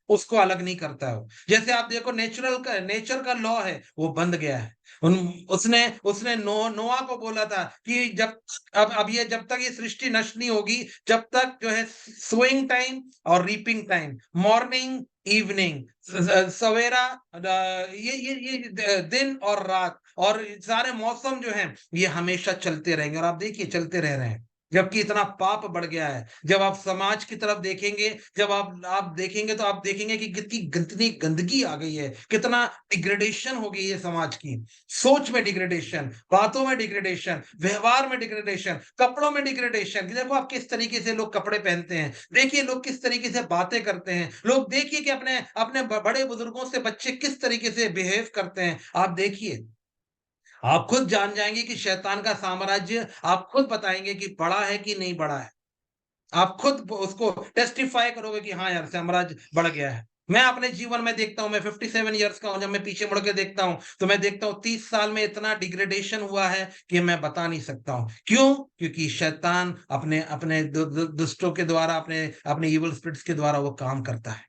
उसको अलग नहीं करता है। जैसे आप देखो नेचर का लॉ है, वो बंद गया है। उसने उसने नोआ को बोला था कि जब जब तक ये सृष्टि नष्ट नहीं होगी, जब तक जो है सोइंग टाइम और रीपिंग टाइम, मॉर्निंग इवनिंग, सवेरा, ये दिन और रात और सारे मौसम जो हैं ये हमेशा चलते रहेंगे। और आप देखिए चलते रह रहे हैं, जबकि इतना पाप बढ़ गया है। जब आप समाज की तरफ देखेंगे, जब आप देखेंगे तो आप देखेंगे कि कितनी गंदगी आ गई है, कितना डिग्रेडेशन हो गई है समाज की। सोच में डिग्रेडेशन, बातों में डिग्रेडेशन, व्यवहार में डिग्रेडेशन, कपड़ों में डिग्रेडेशन। देखो आप किस तरीके से लोग कपड़े पहनते हैं, देखिए लोग किस तरीके से बातें करते हैं, लोग देखिए कि अपने अपने बड़े बुजुर्गों से बच्चे किस तरीके से बिहेव करते हैं। आप देखिए, आप खुद जान जाएंगे कि शैतान का साम्राज्य, आप खुद बताएंगे कि बड़ा है कि नहीं बड़ा है। आप खुद उसको टेस्टिफाई करोगे कि हाँ यार साम्राज्य बढ़ गया है। मैं अपने जीवन में देखता हूं, मैं 57 ईयर्स का हूं, जब मैं पीछे मुड़ के देखता हूं तो मैं देखता हूं 30 साल में इतना डिग्रेडेशन हुआ है कि मैं बता नहीं सकता हूं। क्यों? क्योंकि शैतान अपने अपने दुष्टों के द्वारा, अपने अपने इविल स्पिरिट्स के द्वारा वो काम करता है।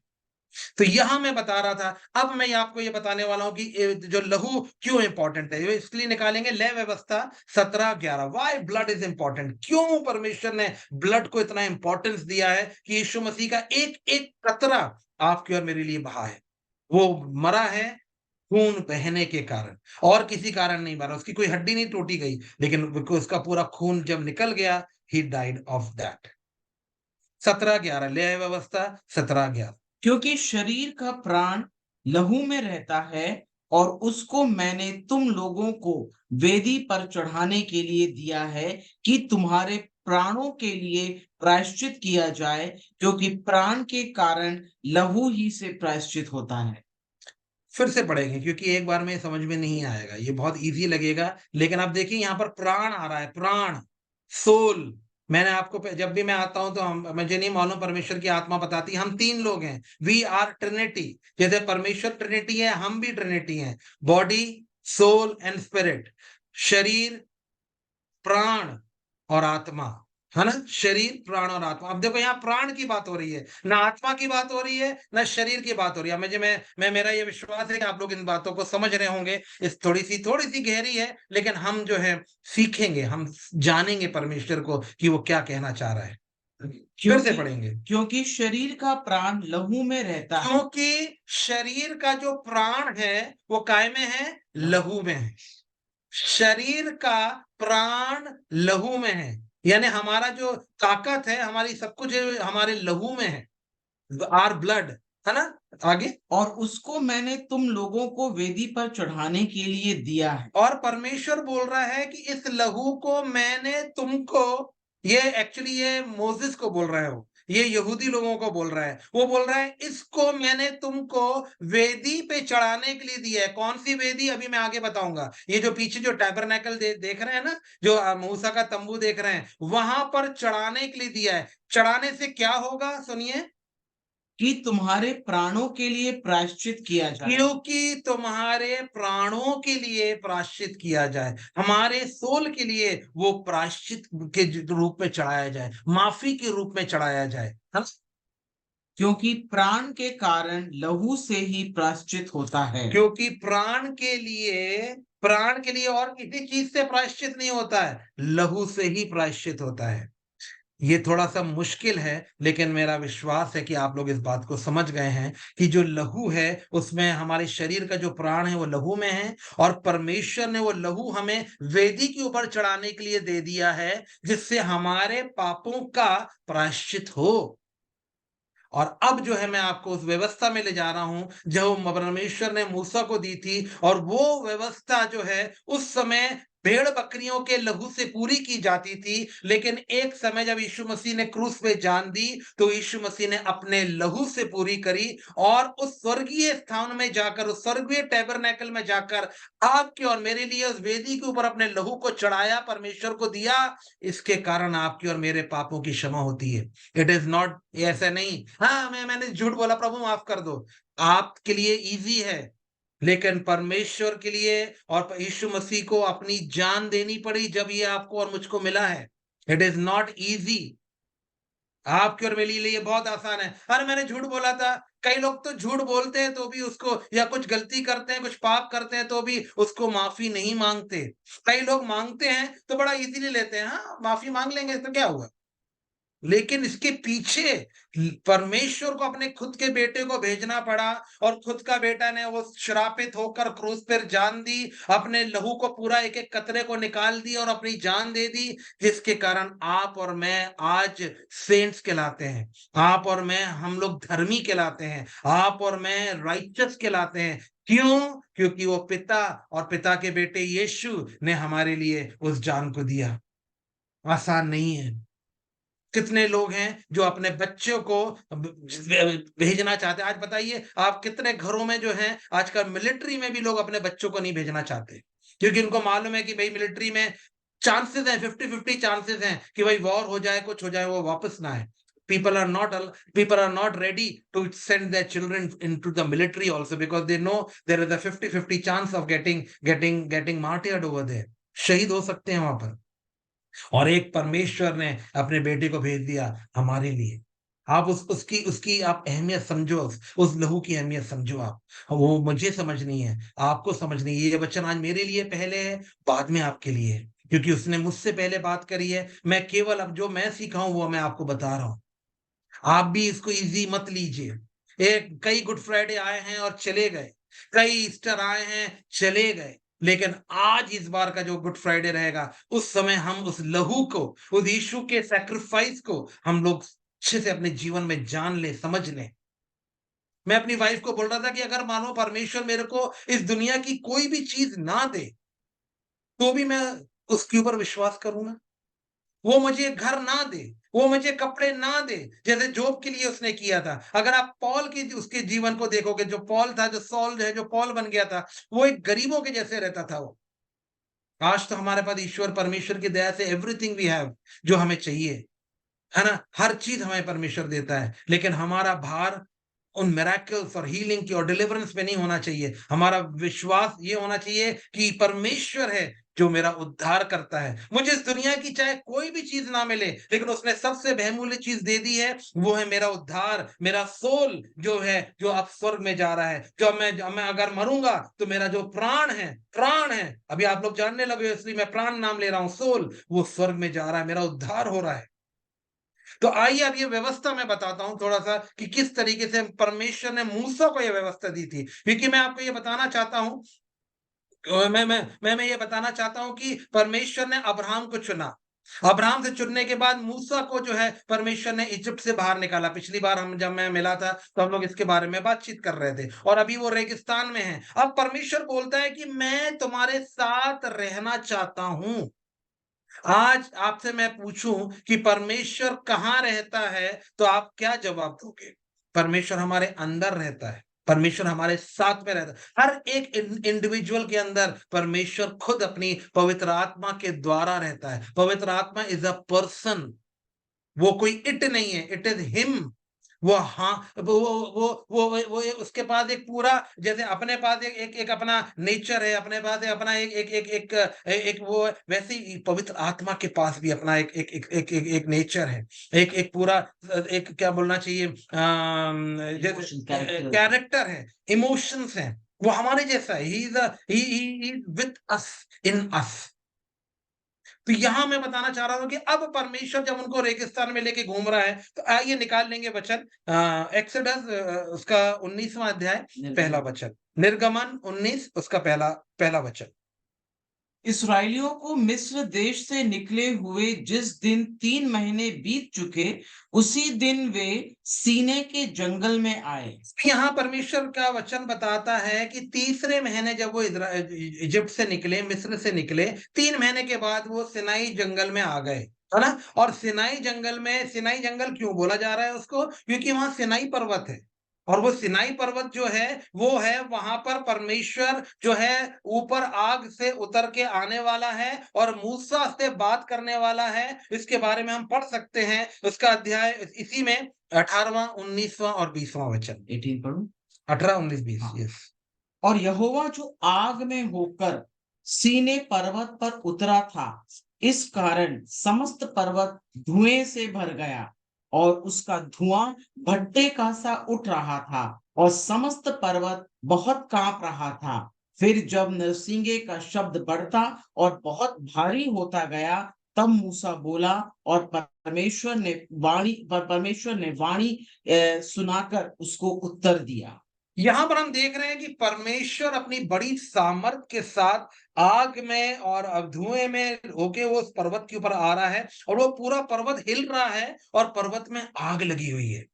तो यहां मैं बता रहा था, अब मैं आपको ये बताने वाला हूं कि जो लहू क्यों इंपॉर्टेंट है। इसलिए निकालेंगे लय व्यवस्था 17:11, व्हाई ब्लड इज इंपॉर्टेंट। क्यों परमेश्वर ने ब्लड को इतना इंपॉर्टेंस दिया है कि यीशु मसीह का एक एक कतरा आपके और मेरे लिए बहा है। वो मरा है खून बहने के कारण, और किसी कारण नहीं मरा। उसकी कोई हड्डी नहीं टूटी गई, लेकिन उसका पूरा खून जब निकल गया, ही डाइड ऑफ दैट। 17:11 लय व्यवस्था 17:11। क्योंकि शरीर का प्राण लहू में रहता है और उसको मैंने तुम लोगों को वेदी पर चढ़ाने के लिए दिया है कि तुम्हारे प्राणों के लिए प्रायश्चित किया जाए, क्योंकि प्राण के कारण लहू ही से प्रायश्चित होता है। फिर से पढ़ेंगे क्योंकि एक बार में समझ में नहीं आएगा, ये बहुत इजी लगेगा। लेकिन आप देखिए यहाँ पर प्राण आ रहा है, प्राण, सोल। मैंने आपको जब भी मैं आता हूं तो मुझे नहीं मालूम, परमेश्वर की आत्मा बताती है हम तीन लोग हैं, वी आर ट्रिनिटी। जैसे परमेश्वर ट्रिनिटी है, हम भी ट्रिनिटी हैं। बॉडी, सोल एंड स्पिरिट, शरीर, प्राण और आत्मा। है ना, शरीर, प्राण और आत्मा। अब देखो यहाँ प्राण की बात हो रही है, ना आत्मा की बात हो रही है, ना शरीर की बात हो रही है। मैं मेरा ये विश्वास है कि आप लोग इन बातों को समझ रहे होंगे। इस थोड़ी सी गहरी है, लेकिन हम जो है सीखेंगे, हम जानेंगे परमेश्वर को कि वो क्या कहना चाह रहा है। फिर से पढ़ेंगे। क्योंकि शरीर का प्राण लहू में रहता है। क्योंकि शरीर का जो प्राण है वो काय में है? लहू में है। शरीर का प्राण लहू में है, यानी हमारा जो ताकत है, हमारी सब कुछ हमारे लहू में है, आर ब्लड, है ना। आगे, और उसको मैंने तुम लोगों को वेदी पर चढ़ाने के लिए दिया है। और परमेश्वर बोल रहा है कि इस लहू को मैंने तुमको, ये एक्चुअली ये मोसेस को बोल रहा है, वो ये यहूदी लोगों को बोल रहा है। वो बोल रहा है इसको मैंने तुमको वेदी पे चढ़ाने के लिए दिया है। कौन सी वेदी? अभी मैं आगे बताऊंगा। ये जो पीछे जो टैबरनेकल देख रहे हैं ना, जो मूसा का तंबू देख रहे हैं, वहां पर चढ़ाने के लिए दिया है। चढ़ाने से क्या होगा? सुनिए, कि तुम्हारे प्राणों के लिए प्रायश्चित किया जाए। क्योंकि तुम्हारे प्राणों के लिए प्रायश्चित किया जाए, हमारे सोल के लिए वो प्रायश्चित के रूप में चढ़ाया जाए, माफी के रूप में चढ़ाया जाए। हम, क्योंकि प्राण के कारण लहू से ही प्रायश्चित होता है। क्योंकि प्राण के लिए और किसी चीज से प्रायश्चित नहीं होता है, लहू से ही प्रायश्चित होता है। ये थोड़ा-सा मुश्किल है, लेकिन मेरा विश्वास है कि आप लोग इस बात को समझ गए हैं कि जो लहू है, उसमें हमारे शरीर का जो प्राण है, वो लहू में है, और परमेश्वर ने वो लहू हमें वेदी के ऊपर चढ़ाने के लिए दे दिया है, जिससे हमारे पापों का प्रायश्चित हो। और अब जो है मैं आपको उस व्यवस्था में ले जा रहा हूं जो परमेश्वर ने मूसा को दी थी, और वो व्यवस्था जो है उस समय भेड़ बकरियों के लहू से पूरी की जाती थी। लेकिन एक समय जब यीशु मसीह ने क्रूस पे जान दी, तो यीशु मसीह ने अपने लहू से पूरी करी, और उस स्वर्गीय स्थान में जाकर, उस स्वर्गीय टैबरनेकल में जाकर आपके और मेरे लिए उस वेदी के ऊपर अपने लहू को चढ़ाया, परमेश्वर को दिया। इसके कारण आपकी और मेरे पापों की क्षमा होती है। इट इज नॉट, ऐसा नहीं, हाँ मैंने झूठ बोला, प्रभु माफ कर दो। आपके लिए इजी है, लेकिन परमेश्वर के लिए और यीशु मसीह को अपनी जान देनी पड़ी जब ये आपको और मुझको मिला है। It is not easy. आपके और मेरे लिए ये बहुत आसान है। अरे मैंने झूठ बोला था। कई लोग तो झूठ बोलते हैं तो भी उसको, या कुछ गलती करते हैं, कुछ पाप करते हैं तो भी उसको माफी नहीं मांगते। कई लोग मांगते हैं तो बड़ा इजीली लेते हैं, हाँ माफी मांग लेंगे तो क्या हुआ। लेकिन इसके पीछे परमेश्वर को अपने खुद के बेटे को भेजना पड़ा, और खुद का बेटा ने वो श्रापित होकर क्रूस पर जान दी, अपने लहू को पूरा एक एक कतरे को निकाल दी और अपनी जान दे दी, जिसके कारण आप और मैं आज सेंट्स कहलाते हैं। आप और मैं, हम लोग धर्मी कहलाते हैं। आप और मैं राइचस कहलाते हैं। क्यों? क्योंकि वो पिता और पिता के बेटे यीशु ने हमारे लिए उस जान को दिया। आसान नहीं है। कितने लोग हैं जो अपने बच्चों को भेजना चाहते हैं? आज बताइए, आप कितने घरों में जो है आजकल मिलिट्री में भी लोग अपने बच्चों को नहीं भेजना चाहते, क्योंकि उनको मालूम है कि भाई मिलिट्री में चांसेस हैं, 50-50 चांसेस हैं कि भाई वॉर हो जाए, कुछ हो जाए, वो वापस ना आए। People are not ready to send their children into the military also, because they know there is a 50-50 chance of getting martyred over there. शहीद हो सकते हैं वहां पर। और एक परमेश्वर ने अपने बेटे को भेज दिया हमारे लिए। आप उसकी उसकी आप अहमियत समझो, उस लहू की अहमियत समझो। आप, वो मुझे समझनी है, आपको समझनी है। ये वचन आज मेरे लिए पहले है, बाद में आपके लिए है, क्योंकि उसने मुझसे पहले बात करी है। मैं केवल अब जो मैं सीखा हूं वो मैं आपको बता रहा हूं। आप भी इसको इजी मत लीजिए। कई गुड फ्राइडे आए हैं और चले गए, कई ईस्टर आए हैं, चले गए, लेकिन आज इस बार का जो गुड फ्राइडे रहेगा, उस समय हम उस लहू को, उस यीशु के सैक्रिफाइस को हम लोग अच्छे से अपने जीवन में जान ले, समझ लें। मैं अपनी वाइफ को बोल रहा था कि अगर मानो परमेश्वर मेरे को इस दुनिया की कोई भी चीज ना दे, तो भी मैं उसके ऊपर विश्वास करूंगा। वो मुझे घर ना दे, वो मुझे कपड़े ना दे, जैसे जोब के लिए उसने किया था। अगर आप पॉल की उसके जीवन को देखोगे, जो पॉल था, जो सॉल है, जो पॉल बन गया था, वो एक गरीबों के जैसे रहता था वो। आज तो हमारे पास ईश्वर परमेश्वर की दया से एवरीथिंग वी हैव, जो हमें चाहिए, है ना, हर चीज हमें परमेश्वर देता है। लेकिन हमारा भार उन मिरेकल्स और हीलिंग की और डिलीवरेंस पे नहीं होना चाहिए। हमारा विश्वास ये होना चाहिए कि परमेश्वर है जो मेरा उद्धार करता है। मुझे इस दुनिया की चाहे कोई भी चीज ना मिले, लेकिन उसने सबसे बहुमूल्य चीज दे दी है, वो है मेरा उद्धार, मेरा सोल जो है, जो अब स्वर्ग में जा रहा है। जो मैं अगर मरूंगा तो मेरा जो प्राण है, अभी आप लोग जानने लगे हो इसलिए मैं प्राण नाम ले रहा हूं, सोल, वो स्वर्ग में जा रहा है, मेरा उद्धार हो रहा है। तो आइए अब ये व्यवस्था मैं बताता हूं थोड़ा सा कि किस तरीके से परमेश्वर ने मूसा को ये व्यवस्था दी थी, क्योंकि मैं आपको ये बताना चाहता हूं, मैं ये बताना चाहता हूं कि परमेश्वर ने अब्राहम को चुना। अब्राहम से चुनने के बाद मूसा को जो है परमेश्वर ने इजिप्ट से बाहर निकाला। पिछली बार जब मैं मिला था तो हम लोग इसके बारे में बातचीत कर रहे थे, और अभी वो रेगिस्तान में है। अब परमेश्वर बोलता है कि मैं तुम्हारे साथ रहना चाहता हूं। आज आपसे मैं पूछूं कि परमेश्वर कहाँ रहता है, तो आप क्या जवाब दोगे? परमेश्वर हमारे अंदर रहता है, परमेश्वर हमारे साथ में रहता है। हर एक इंडिविजुअल के अंदर परमेश्वर खुद अपनी पवित्र आत्मा के द्वारा रहता है। पवित्र आत्मा इज अ पर्सन, वो कोई इट नहीं है, इट इज हिम। वो हाँ, वो उसके पास एक पूरा, जैसे अपने पास एक अपना नेचर है, अपने पास अपना एक वो, वैसे ही पवित्र आत्मा के पास भी अपना एक नेचर है, एक पूरा, एक क्या बोलना चाहिए, जैसे कैरेक्टर है, इमोशंस हैं। वो हमारे जैसा है, ही इज विथ अस, इन अस। तो यहां मैं बताना चाह रहा हूं कि अब परमेश्वर जब उनको रेगिस्तान में लेके घूम रहा है, तो आइए निकाल लेंगे वचन, एक्सोडस उसका 19वां अध्याय पहला वचन, निर्गमन 19 उसका पहला वचन। इस्राएलियों को मिस्र देश से निकले हुए जिस दिन 3 महीने बीत चुके, उसी दिन वे सीने के जंगल में आए। यहाँ परमेश्वर का वचन बताता है कि तीसरे महीने जब वो इजिप्ट से निकले, मिस्र से निकले, 3 महीने के बाद वो सिनाई जंगल में आ गए, है ना। और सिनाई जंगल क्यों बोला जा रहा है उसको? क्योंकि वहां सिनाई पर्वत है, और वो सिनाई पर्वत जो है, वो है वहां पर परमेश्वर जो है ऊपर आग से उतर के आने वाला है और मूसा से बात करने वाला है। इसके बारे में हम पढ़ सकते हैं उसका अध्याय इसी में 18वां 19वां और 20वां वचन। 18 पढ़ूं? 18 19 20। हाँ। यस। और यहोवा जो आग में होकर सीने पर्वत पर उतरा था, इस कारण समस्त पर्वत धुएं से भर गया, और उसका धुआं भट्टे का सा उठ रहा था, और समस्त पर्वत बहुत कांप रहा था। फिर जब नरसिंगे का शब्द बढ़ता और बहुत भारी होता गया, तब मूसा बोला, और परमेश्वर ने वाणी सुनाकर उसको उत्तर दिया। यहां पर हम देख रहे हैं कि परमेश्वर अपनी बड़ी सामर्थ के साथ आग में और अब धुएं में होके वो उस पर्वत के ऊपर आ रहा है, और वो पूरा पर्वत हिल रहा है और पर्वत में आग लगी हुई है,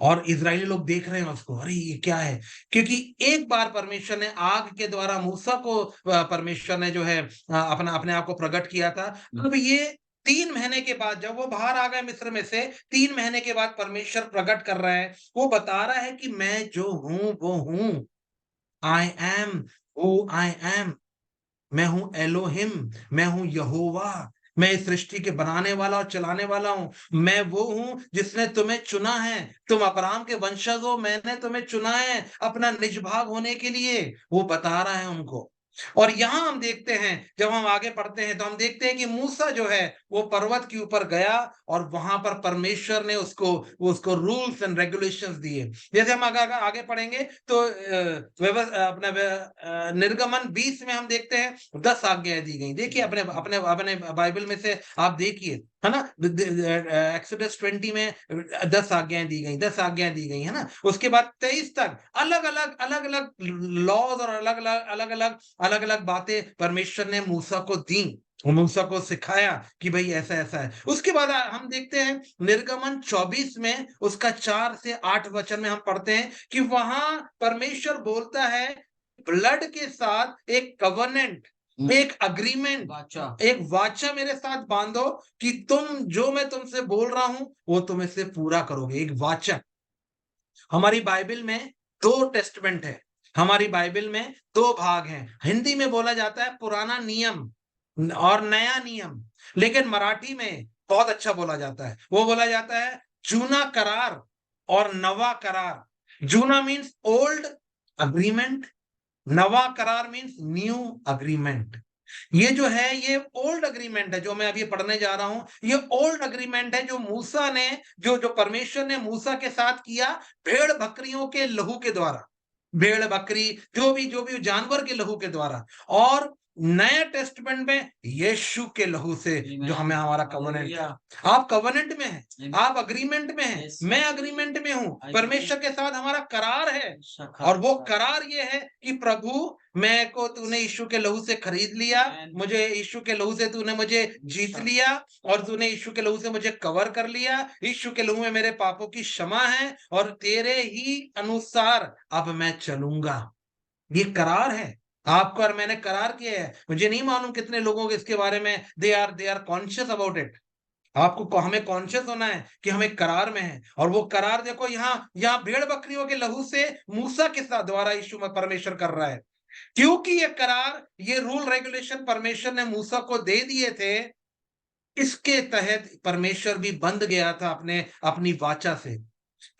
और इजरायली लोग देख रहे हैं उसको, अरे ये क्या है? क्योंकि एक बार परमेश्वर ने आग के द्वारा मूसा को परमेश्वर ने जो है अपना अपने आप को प्रकट किया था। अब ये 3 महीने के बाद जब वो बाहर आ गए मिस्र में से, 3 महीने के बाद परमेश्वर प्रकट कर रहा है, वो बता रहा है कि मैं जो हूं वो हूं, I am who I am. मैं हूं एलोहिम, मैं हूं यहोवा, मैं इस सृष्टि के बनाने वाला और चलाने वाला हूं। मैं वो हूं जिसने तुम्हें चुना है, तुम अब्राहम के वंशज हो, मैंने तुम्हें चुना है अपना निज भाग होने के लिए। वो बता रहा है उनको। और यहां हम देखते हैं, जब हम आगे पढ़ते हैं तो हम देखते हैं कि मूसा जो है वो पर्वत के ऊपर गया, और वहां पर परमेश्वर ने उसको रूल्स एंड रेगुलेशंस दिए। जैसे हम आगे पढ़ेंगे तो निर्गमन 20 में हम देखते हैं 10 आज्ञाएं दी गई। देखिए अपने अपने अपने बाइबल में से आप देखिए, है ना। एक्सोडस 20 में 10 आज्ञाएं दी गई, 10 आज्ञाएं दी गई, है ना। उसके बाद 23 तक अलग अलग लॉज और अलग अलग बातें परमेश्वर ने मूसा को दी, मूसा को सिखाया कि भाई ऐसा ऐसा है। उसके बाद हम देखते हैं निर्गमन 24 में उसका 4 से 8 वचन में हम पढ़ते हैं कि वहां परमेश्वर बोलता है ब्लड के साथ एक कवर्नेंट, एक अग्रीमेंट, एक वाचा मेरे साथ बांधो कि तुम जो मैं तुमसे बोल रहा हूं वो तुम इसे पूरा करोगे। एक वाचा। हमारी बाइबल में 2 टेस्टमेंट है, हमारी बाइबल में 2 भाग हैं। हिंदी में बोला जाता है पुराना नियम और नया नियम, लेकिन मराठी में बहुत अच्छा बोला जाता है, वो बोला जाता है जूना करार और नवा करार। जूना मीन्स ओल्ड अग्रीमेंट, नवा करार मीन्स न्यू अग्रीमेंट। ये जो है ये ओल्ड अग्रीमेंट है जो मैं अभी पढ़ने जा रहा हूं। ये ओल्ड अग्रीमेंट है जो मूसा ने जो परमेश्वर ने मूसा के साथ किया भेड़ बकरियों के लहू के द्वारा, भेड़ बकरी जो भी जानवर के लहू के द्वारा, और नए टेस्टमेंट में यीशु के लहू से जो हमें हमारा कवनेंट। आप कवनेंट में हैं, आप अग्रीमेंट में हैं, मैं अग्रीमेंट में हूं, परमेश्वर के साथ हमारा करार है। और वो करार ये है कि प्रभु मैं को तूने यीशु के लहू से खरीद लिया, मुझे यीशु के लहू से तूने मुझे जीत लिया, और तूने यीशु के लहू से मुझे कवर कर लिया। यीशु के लहू में मेरे पापों की क्षमा है और तेरे ही अनुसार अब मैं चलूंगा। ये करार है आपको और मैंने करार किया है। मुझे नहीं मालूम कितने लोगों के इसके बारे में they are conscious about it. आपको हमें कॉन्शियस होना है कि हम एक करार में हैं, और वो करार देखो यहाँ भेड़ बकरियों के लहू से मूसा के साथ द्वारा यीशु में परमेश्वर कर रहा है। क्योंकि ये करार, ये रूल रेगुलेशन परमेश्वर ने मूसा को दे दिए थे, इसके तहत परमेश्वर भी बंध गया था अपनी वाचा से।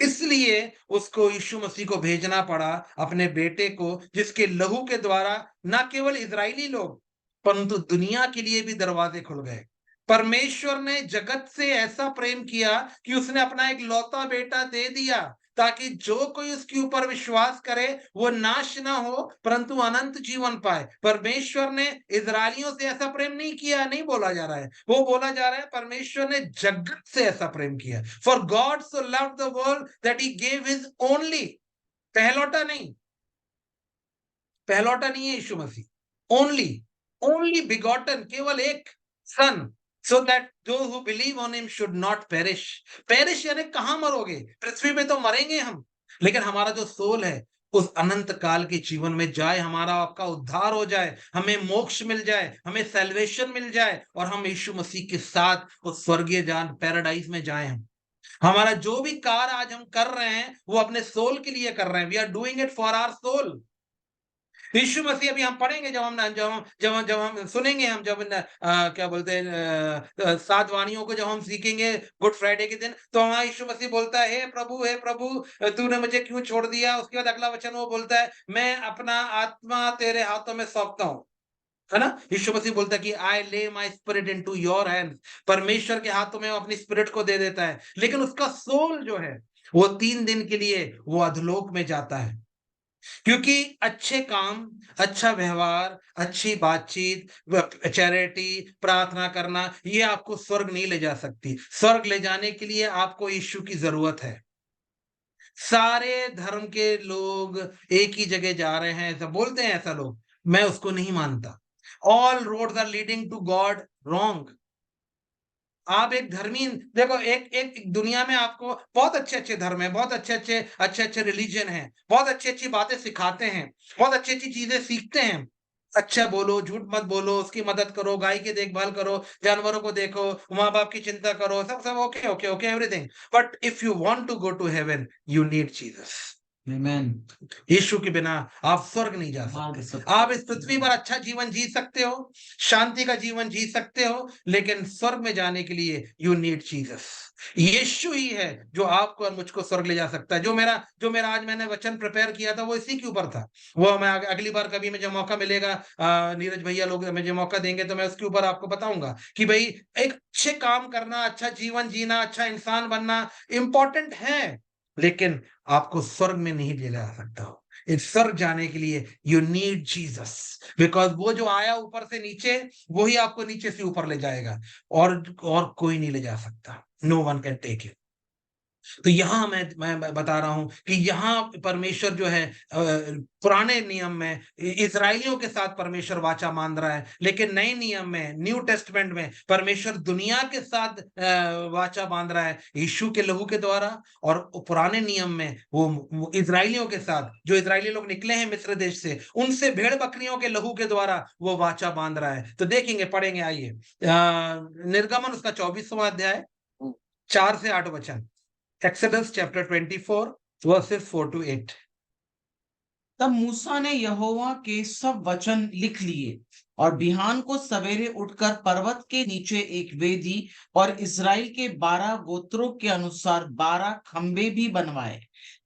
इसलिए उसको यीशु मसीह को भेजना पड़ा, अपने बेटे को, जिसके लहू के द्वारा न केवल इजरायली लोग परंतु दुनिया के लिए भी दरवाजे खुल गए। परमेश्वर ने जगत से ऐसा प्रेम किया कि उसने अपना एक लौता बेटा दे दिया, ताकि जो कोई उसके ऊपर विश्वास करे वो नाश ना हो परंतु अनंत जीवन पाए। परमेश्वर ने इजरायलियों से ऐसा प्रेम नहीं किया, नहीं बोला जा रहा है, वो बोला जा रहा है परमेश्वर ने जगत से ऐसा प्रेम किया। For God so loved the world that he gave his only, पहलौटा नहीं, पहलौटा नहीं है Yeshu Masih, only, only begotten, केवल एक son, so that those who believe on him should not perish. Perish यानी कहां मरोगे, पृथ्वी पे तो मरेंगे हम, लेकिन हमारा जो सोल है उस अनंत काल के जीवन में जाए, हमारा आपका उद्धार हो जाए, हमें मोक्ष मिल जाए, हमें सैल्वेशन मिल जाए, और हम यीशु मसीह के साथ उस स्वर्गीय जान पैराडाइज में जाए। हम हमारा जो भी कार्य आज हम कर रहे हैं वो अपने सोल के लिए कर रहे हैं। We are doing it for our soul. Yeshu Masih अभी हम पढ़ेंगे, जब हम सुनेंगे, हम जब क्या बोलते हैं सात वाणियों को जब हम सीखेंगे गुड फ्राइडे के दिन, तो वहां यीशु मसीह बोलता है हे प्रभु तूने मुझे क्यों छोड़ दिया। उसके बाद अगला वचन वो बोलता है मैं अपना आत्मा तेरे हाथों में सौंपता हूँ, है ना। यीशु मसीह बोलता है कि आई ले my spirit into your hands. परमेश्वर के हाथों में वो अपनी स्पिरिट को दे देता है, लेकिन उसका सोल जो है वो 3 दिन के लिए वो अधलोक में जाता है। क्योंकि अच्छे काम, अच्छा व्यवहार, अच्छी बातचीत, चैरिटी, प्रार्थना करना, ये आपको स्वर्ग नहीं ले जा सकती। स्वर्ग ले जाने के लिए आपको यीशु की जरूरत है। सारे धर्म के लोग एक ही जगह जा रहे हैं, ऐसा बोलते हैं ऐसा लोग, मैं उसको नहीं मानता। All roads are leading to God, wrong. आप एक धर्मी देखो, एक दुनिया में आपको बहुत अच्छे धर्म है, बहुत अच्छे रिलीजन है, बहुत अच्छी बातें सिखाते हैं, बहुत अच्छी चीजें सीखते हैं। अच्छा बोलो, झूठ मत बोलो, उसकी मदद करो, गाय की देखभाल करो, जानवरों को देखो, माँ बाप की चिंता करो, सब okay okay okay everything. But if you want to go to heaven you need Jesus. Amen. Yeshu के बिना आप स्वर्ग नहीं जा सकते। आप इस पृथ्वी पर अच्छा जीवन जी सकते हो, शांति का जीवन जी सकते हो, लेकिन स्वर्ग में जाने के लिए यू नीड जीसस। यीशु ही है जो आपको और मुझको स्वर्ग ले जा सकता है। जो मेरा आज मैंने वचन प्रिपेयर किया था वो इसी के ऊपर था। वो मैं अगली बार कभी मुझे मौका मिलेगा, नीरज भैया लोग मुझे मौका देंगे तो मैं उसके ऊपर आपको बताऊंगा कि भाई एक अच्छे काम करना, अच्छा जीवन जीना, अच्छा इंसान बनना इंपॉर्टेंट है, लेकिन आपको स्वर्ग में नहीं ले जा सकता हो। इस स्वर्ग जाने के लिए यू नीड जीसस, बिकॉज वो जो आया ऊपर से नीचे वही आपको नीचे से ऊपर ले जाएगा, और कोई नहीं ले जा सकता। No one can take you. तो यहां मैं बता रहा हूं कि यहां परमेश्वर जो है पुराने नियम में इजरायलियों के साथ परमेश्वर वाचा मान रहा है, लेकिन नए नियम में, न्यू टेस्टमेंट में परमेश्वर दुनिया के साथ वाचा बांध रहा है यीशु के लहू के द्वारा। और पुराने नियम में वो इजरायलियों के साथ, जो इजरायली लोग निकले हैं मिस्र देश से, उनसे भेड़ बकरियों के लहू के द्वारा वो वाचा बांध रहा है। तो देखेंगे, पढ़ेंगे, आइए निर्गमन उसका 24वां अध्याय 4 से 8 वचन। Exodus chapter 24 verses 4 to 8। तब मूसा ने यहोवा के सब वचन लिख लिए और बिहान को सवेरे उठकर पर्वत के नीचे एक वेदी और इस्राएल के 12 गोत्रों के अनुसार 12 खंबे भी बनवाए,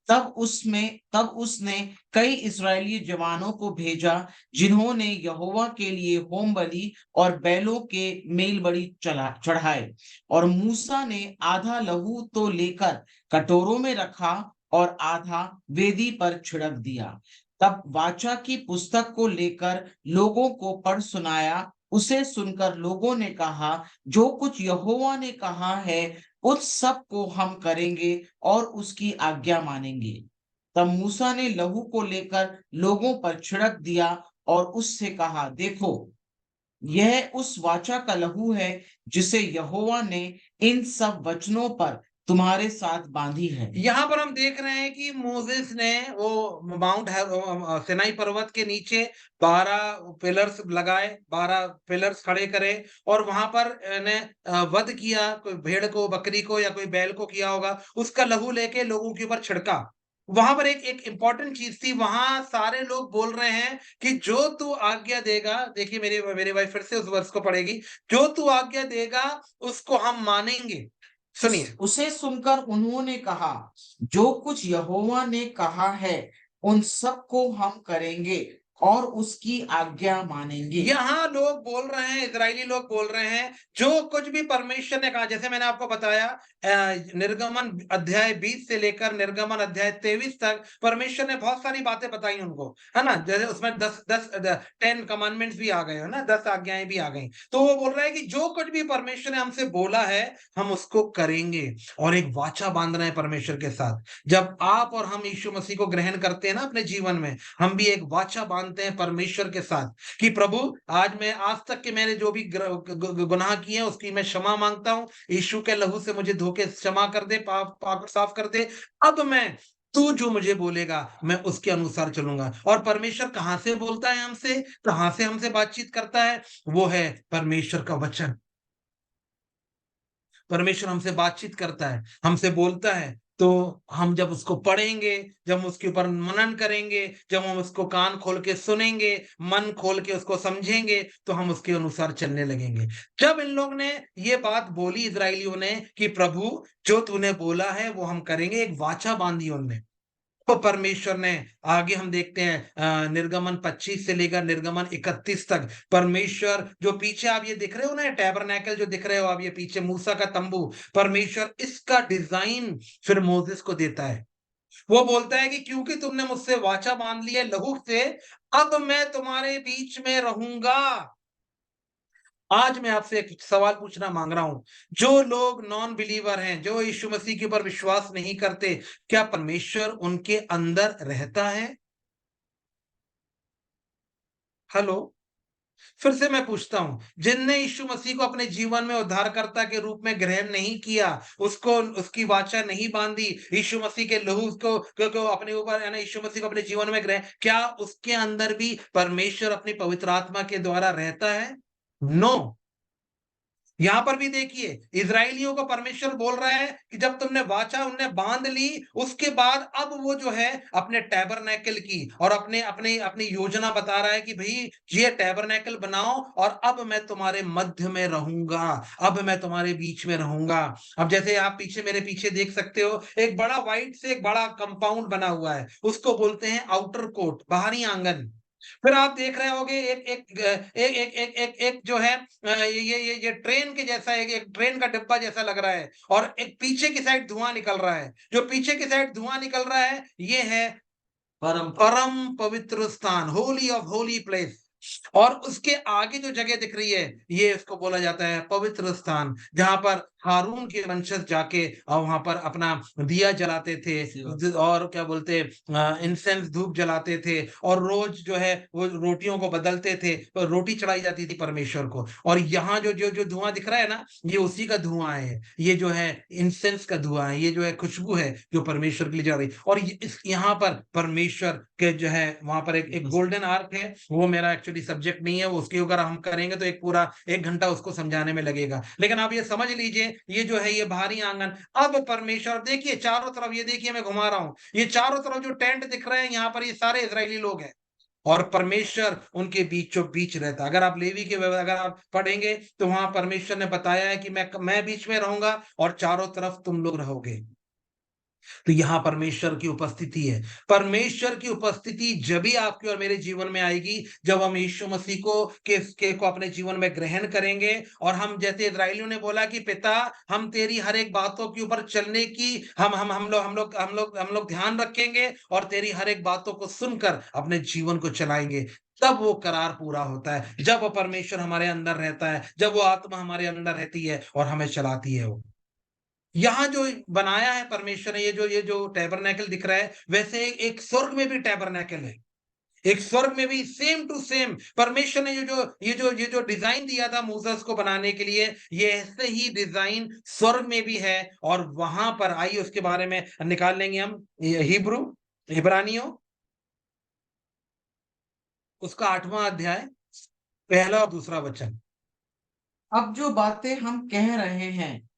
तब उसने कई इस्राएली जवानों को भेजा, जिन्होंने यहोवा के लिए होम बलि और बैलों के मेल बलि चढ़ाए। और मूसा ने आधा लहू तो लेकर कटोरों में रखा और आधा वेदी पर छिड़क दिया। तब वाचा की पुस्तक को लेकर लोगों को पढ़ सुनाया। उसे सुनकर लोगों ने कहा, जो कुछ यहोवा ने कहा है उस सब को हम करेंगे और उसकी आज्ञा मानेंगे। तब मूसा ने लहू को लेकर लोगों पर छिड़क दिया और उससे कहा, देखो, यह उस वाचा का लहू है जिसे यहोवा ने इन सब वचनों पर तुम्हारे साथ बांधी है। यहाँ पर हम देख रहे हैं कि मोसेस ने वो सिनाई पर्वत के नीचे 12 पिलर्स लगाए, 12 पिलर्स खड़े करे और वहां पर ने वध किया, कोई भेड़ को, बकरी को या कोई बैल को किया होगा, उसका लहू लेके लोगों के ऊपर छिड़का। वहां पर एक एक इंपॉर्टेंट चीज थी, वहां सारे लोग बोल रहे हैं कि जो तू आज्ञा देगा, देखिए मेरी वाइफ फिर से उस वर्ष को पढ़ेगी, जो तू आज्ञा देगा उसको हम मानेंगे। सुनिए, उसे सुनकर उन्होंने कहा, जो कुछ यहोवा ने कहा है उन सब को हम करेंगे और उसकी आज्ञा मानेंगे। यहाँ लोग बोल रहे हैं, इजरायली लोग बोल रहे हैं, जो कुछ भी परमेश्वर ने कहा, जैसे मैंने आपको बताया निर्गमन अध्याय 20 से लेकर निर्गमन अध्याय 23 तक परमेश्वर ने बहुत सारी बातें बताई उनको, है ना। जैसे उसमें 10 कमांडमेंट्स भी आ गए, है ना, 10 आज्ञाएं भी आ गई। तो वो बोल रहा है कि जो कुछ भी परमेश्वर ने हमसे बोला है हम उसको करेंगे और एक वाचा बांध रहे हैं परमेश्वर के साथ। जब आप और हम यीशु मसीह को ग्रहण करते हैं ना अपने जीवन में, हम भी एक वाचा बांधते हैं परमेश्वर के साथ कि प्रभु, आज तक के मैंने जो भी गुनाह किए हैं उसकी मैं क्षमा मांगता हूं, यीशु के लहू से मुझे धोखे क्षमा कर दे, पाप साफ कर दे। अब मैं, तू जो मुझे बोलेगा मैं उसके अनुसार चलूंगा। और परमेश्वर कहां से बोलता है हमसे, कहां से हमसे बातचीत करता है? वो है परमेश्वर का वचन। परमेश्वर हमसे बातचीत करता है, हमसे बोलता है, तो हम जब उसको पढ़ेंगे, जब हम उसके ऊपर मनन करेंगे, जब हम उसको कान खोल के सुनेंगे, मन खोल के उसको समझेंगे, तो हम उसके अनुसार चलने लगेंगे। जब इन लोग ने ये बात बोली इजरायलियों ने कि प्रभु जो तूने बोला है वो हम करेंगे, एक वाचा बांधी उनने, तो परमेश्वर ने, आगे हम देखते हैं निर्गमन 25 से लेकर निर्गमन 31 तक, परमेश्वर जो पीछे आप ये दिख रहे हो ना, टैबरनेकल जो दिख रहे हो आप, ये पीछे मूसा का तंबू, परमेश्वर इसका डिजाइन फिर मोसेस को देता है। वो बोलता है कि क्योंकि तुमने मुझसे वाचा बांध ली है लहू से, अब मैं तुम्हारे बीच में रहूंगा। आज मैं आपसे एक सवाल पूछना मांग रहा हूं, जो लोग नॉन बिलीवर हैं, जो यीशु मसीह के ऊपर विश्वास नहीं करते, क्या परमेश्वर उनके अंदर रहता है? हेलो, फिर से मैं पूछता हूं, जिनने यीशु मसीह को अपने जीवन में उद्धारकर्ता के रूप में ग्रहण नहीं किया, उसको उसकी वाचा नहीं बांधी, यीशु मसीह के लहू को अपने ऊपर, यानी यीशु मसीह को अपने जीवन में ग्रहण, क्या उसके अंदर भी परमेश्वर अपनी पवित्र आत्मा के द्वारा रहता है? नो। यहां पर भी देखिए, इजरायलियों को परमेश्वर बोल रहा है कि जब तुमने वाचा उनने बांध ली, उसके बाद अब वो जो है अपने टैबरनेकल की और अपने अपने अपनी योजना बता रहा है कि भाई ये टैबरनेकल बनाओ और अब मैं तुम्हारे मध्य में रहूंगा, अब मैं तुम्हारे बीच में रहूंगा। अब जैसे आप पीछे, मेरे पीछे देख सकते हो, एक बड़ा व्हाइट से एक बड़ा कंपाउंड बना हुआ है, उसको बोलते हैं आउटर कोर्ट, बाहरी आंगन। फिर आप देख रहे होगे एक एक एक एक एक एक, एक जो है ये ट्रेन के जैसा, एक ट्रेन का डिब्बा जैसा लग रहा है, और एक पीछे की साइड धुआं निकल रहा है। जो पीछे की साइड धुआं निकल रहा है, ये है परम पवित्र स्थान, होली ऑफ होली प्लेस। और उसके आगे जो जगह दिख रही है, ये इसको बोला जाता है पवित्र स्थान, जहां पर हारून के वंशज जाके और वहां पर अपना दिया जलाते थे और क्या बोलते, इंसेंस धूप जलाते थे, और रोज जो है वो रोटियों को बदलते थे, तो रोटी चढ़ाई जाती थी परमेश्वर को। और यहाँ जो जो जो धुआं दिख रहा है ना, ये उसी का धुआं है, ये जो है इंसेंस का धुआं है, ये जो है खुशबू है जो परमेश्वर के लिए जा रही। और इस यहाँ पर परमेश्वर के जो है वहां पर एक गोल्डन आर्क है, वो मेरा एक्चुअली सब्जेक्ट नहीं है, उसके ऊपर हम करेंगे तो एक पूरा 1 घंटा उसको समझाने में लगेगा। लेकिन आप ये समझ लीजिए, ये जो है ये बाहरी आंगन, अब परमेश्वर देखिए चारों तरफ, ये देखिए मैं घुमा रहा हूं, ये चारों तरफ जो टेंट दिख रहे हैं यहाँ पर, ये सारे इजरायली लोग हैं और परमेश्वर उनके बीचों बीच रहता है। अगर आप लेवी के अगर आप पढ़ेंगे तो वहां परमेश्वर ने बताया है कि मैं बीच में रहूंगा और चारों तरफ तुम लोग रहोगे। तो यहाँ परमेश्वर की उपस्थिति है। परमेश्वर की उपस्थिति जब भी आपके और मेरे जीवन में आएगी जब हम यीशु मसीह को अपने जीवन में ग्रहण करेंगे, और हम जैसे इस्राएलियों ने बोला कि पिता, हम तेरी हर एक बातों के ऊपर चलने की हम लोग ध्यान रखेंगे और तेरी हर एक बातों को सुनकर अपने जीवन को चलाएंगे। तब वो करार पूरा होता है, जब वो परमेश्वर हमारे अंदर रहता है, जब वो आत्मा हमारे अंदर रहती है और हमें चलाती है। वो यहाँ जो बनाया है परमेश्वर ने, ये जो टैबरनेकल दिख रहा है, वैसे एक स्वर्ग में भी टैबरनेकल है। एक स्वर्ग में भी सेम टू सेम परमेश्वर ने ये जो डिजाइन दिया था मूसेस को बनाने के लिए, ये ऐसे ही डिजाइन स्वर्ग में भी है। और वहां पर आइए उसके बारे में निकाल लेंगे हम। इब्रानियों उसका 8वां अध्याय, पहला और दूसरा वचन। अब जो बातें हम कह रहे हैं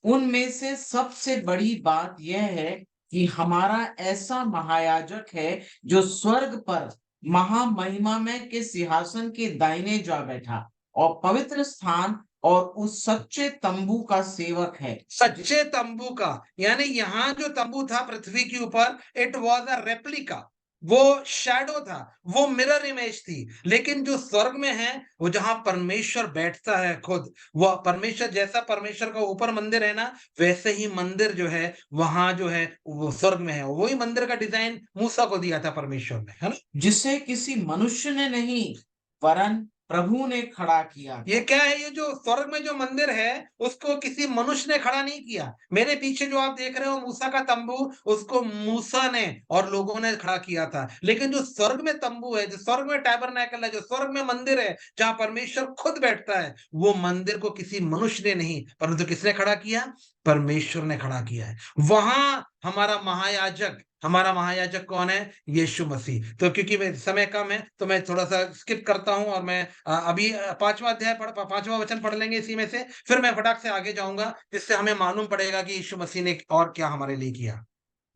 उनमें से सबसे बड़ी बात यह है कि हमारा ऐसा महायाजक है जो स्वर्ग पर महामहिमामय के सिंहासन के दाहिने जा बैठा और पवित्र स्थान और उस सच्चे तंबू का सेवक है। सच्चे तंबू का, यानी यहाँ जो तंबू था पृथ्वी के ऊपर, इट वॉज अ रेप्लिका, वो शैडो था, वो मिरर इमेज थी। लेकिन जो स्वर्ग में है, वो जहां परमेश्वर बैठता है खुद, वो परमेश्वर जैसा परमेश्वर का ऊपर मंदिर है ना, वैसे ही मंदिर जो है वहां जो है वो स्वर्ग में है। वही मंदिर का डिजाइन मूसा को दिया था परमेश्वर ने, है ना। जिसे किसी मनुष्य ने नहीं वरन प्रभु ने खड़ा किया ये था। क्या है? ये जो स्वर्ग में जो मंदिर है उसको किसी मनुष्य ने खड़ा नहीं किया। मेरे पीछे जो आप देख रहे हो मूसा का तंबू, उसको मूसा ने और लोगों ने खड़ा किया था। लेकिन जो स्वर्ग में तंबू है, जो स्वर्ग में टैबरनेकल है, जो स्वर्ग में मंदिर है जहां परमेश्वर खुद बैठता है, वो मंदिर को किसी मनुष्य ने नहीं, परंतु किसने खड़ा किया? परमेश्वर ने खड़ा किया है। वहां हमारा महायाजक कौन है? यीशु मसीह। तो क्योंकि समय कम है तो मैं थोड़ा सा स्किप करता हूं, और मैं अभी 5वां वचन पढ़ लेंगे इसी में से, फिर मैं फटाक से आगे जाऊंगा, जिससे हमें मालूम पड़ेगा कि यीशु मसीह ने और क्या हमारे लिए किया।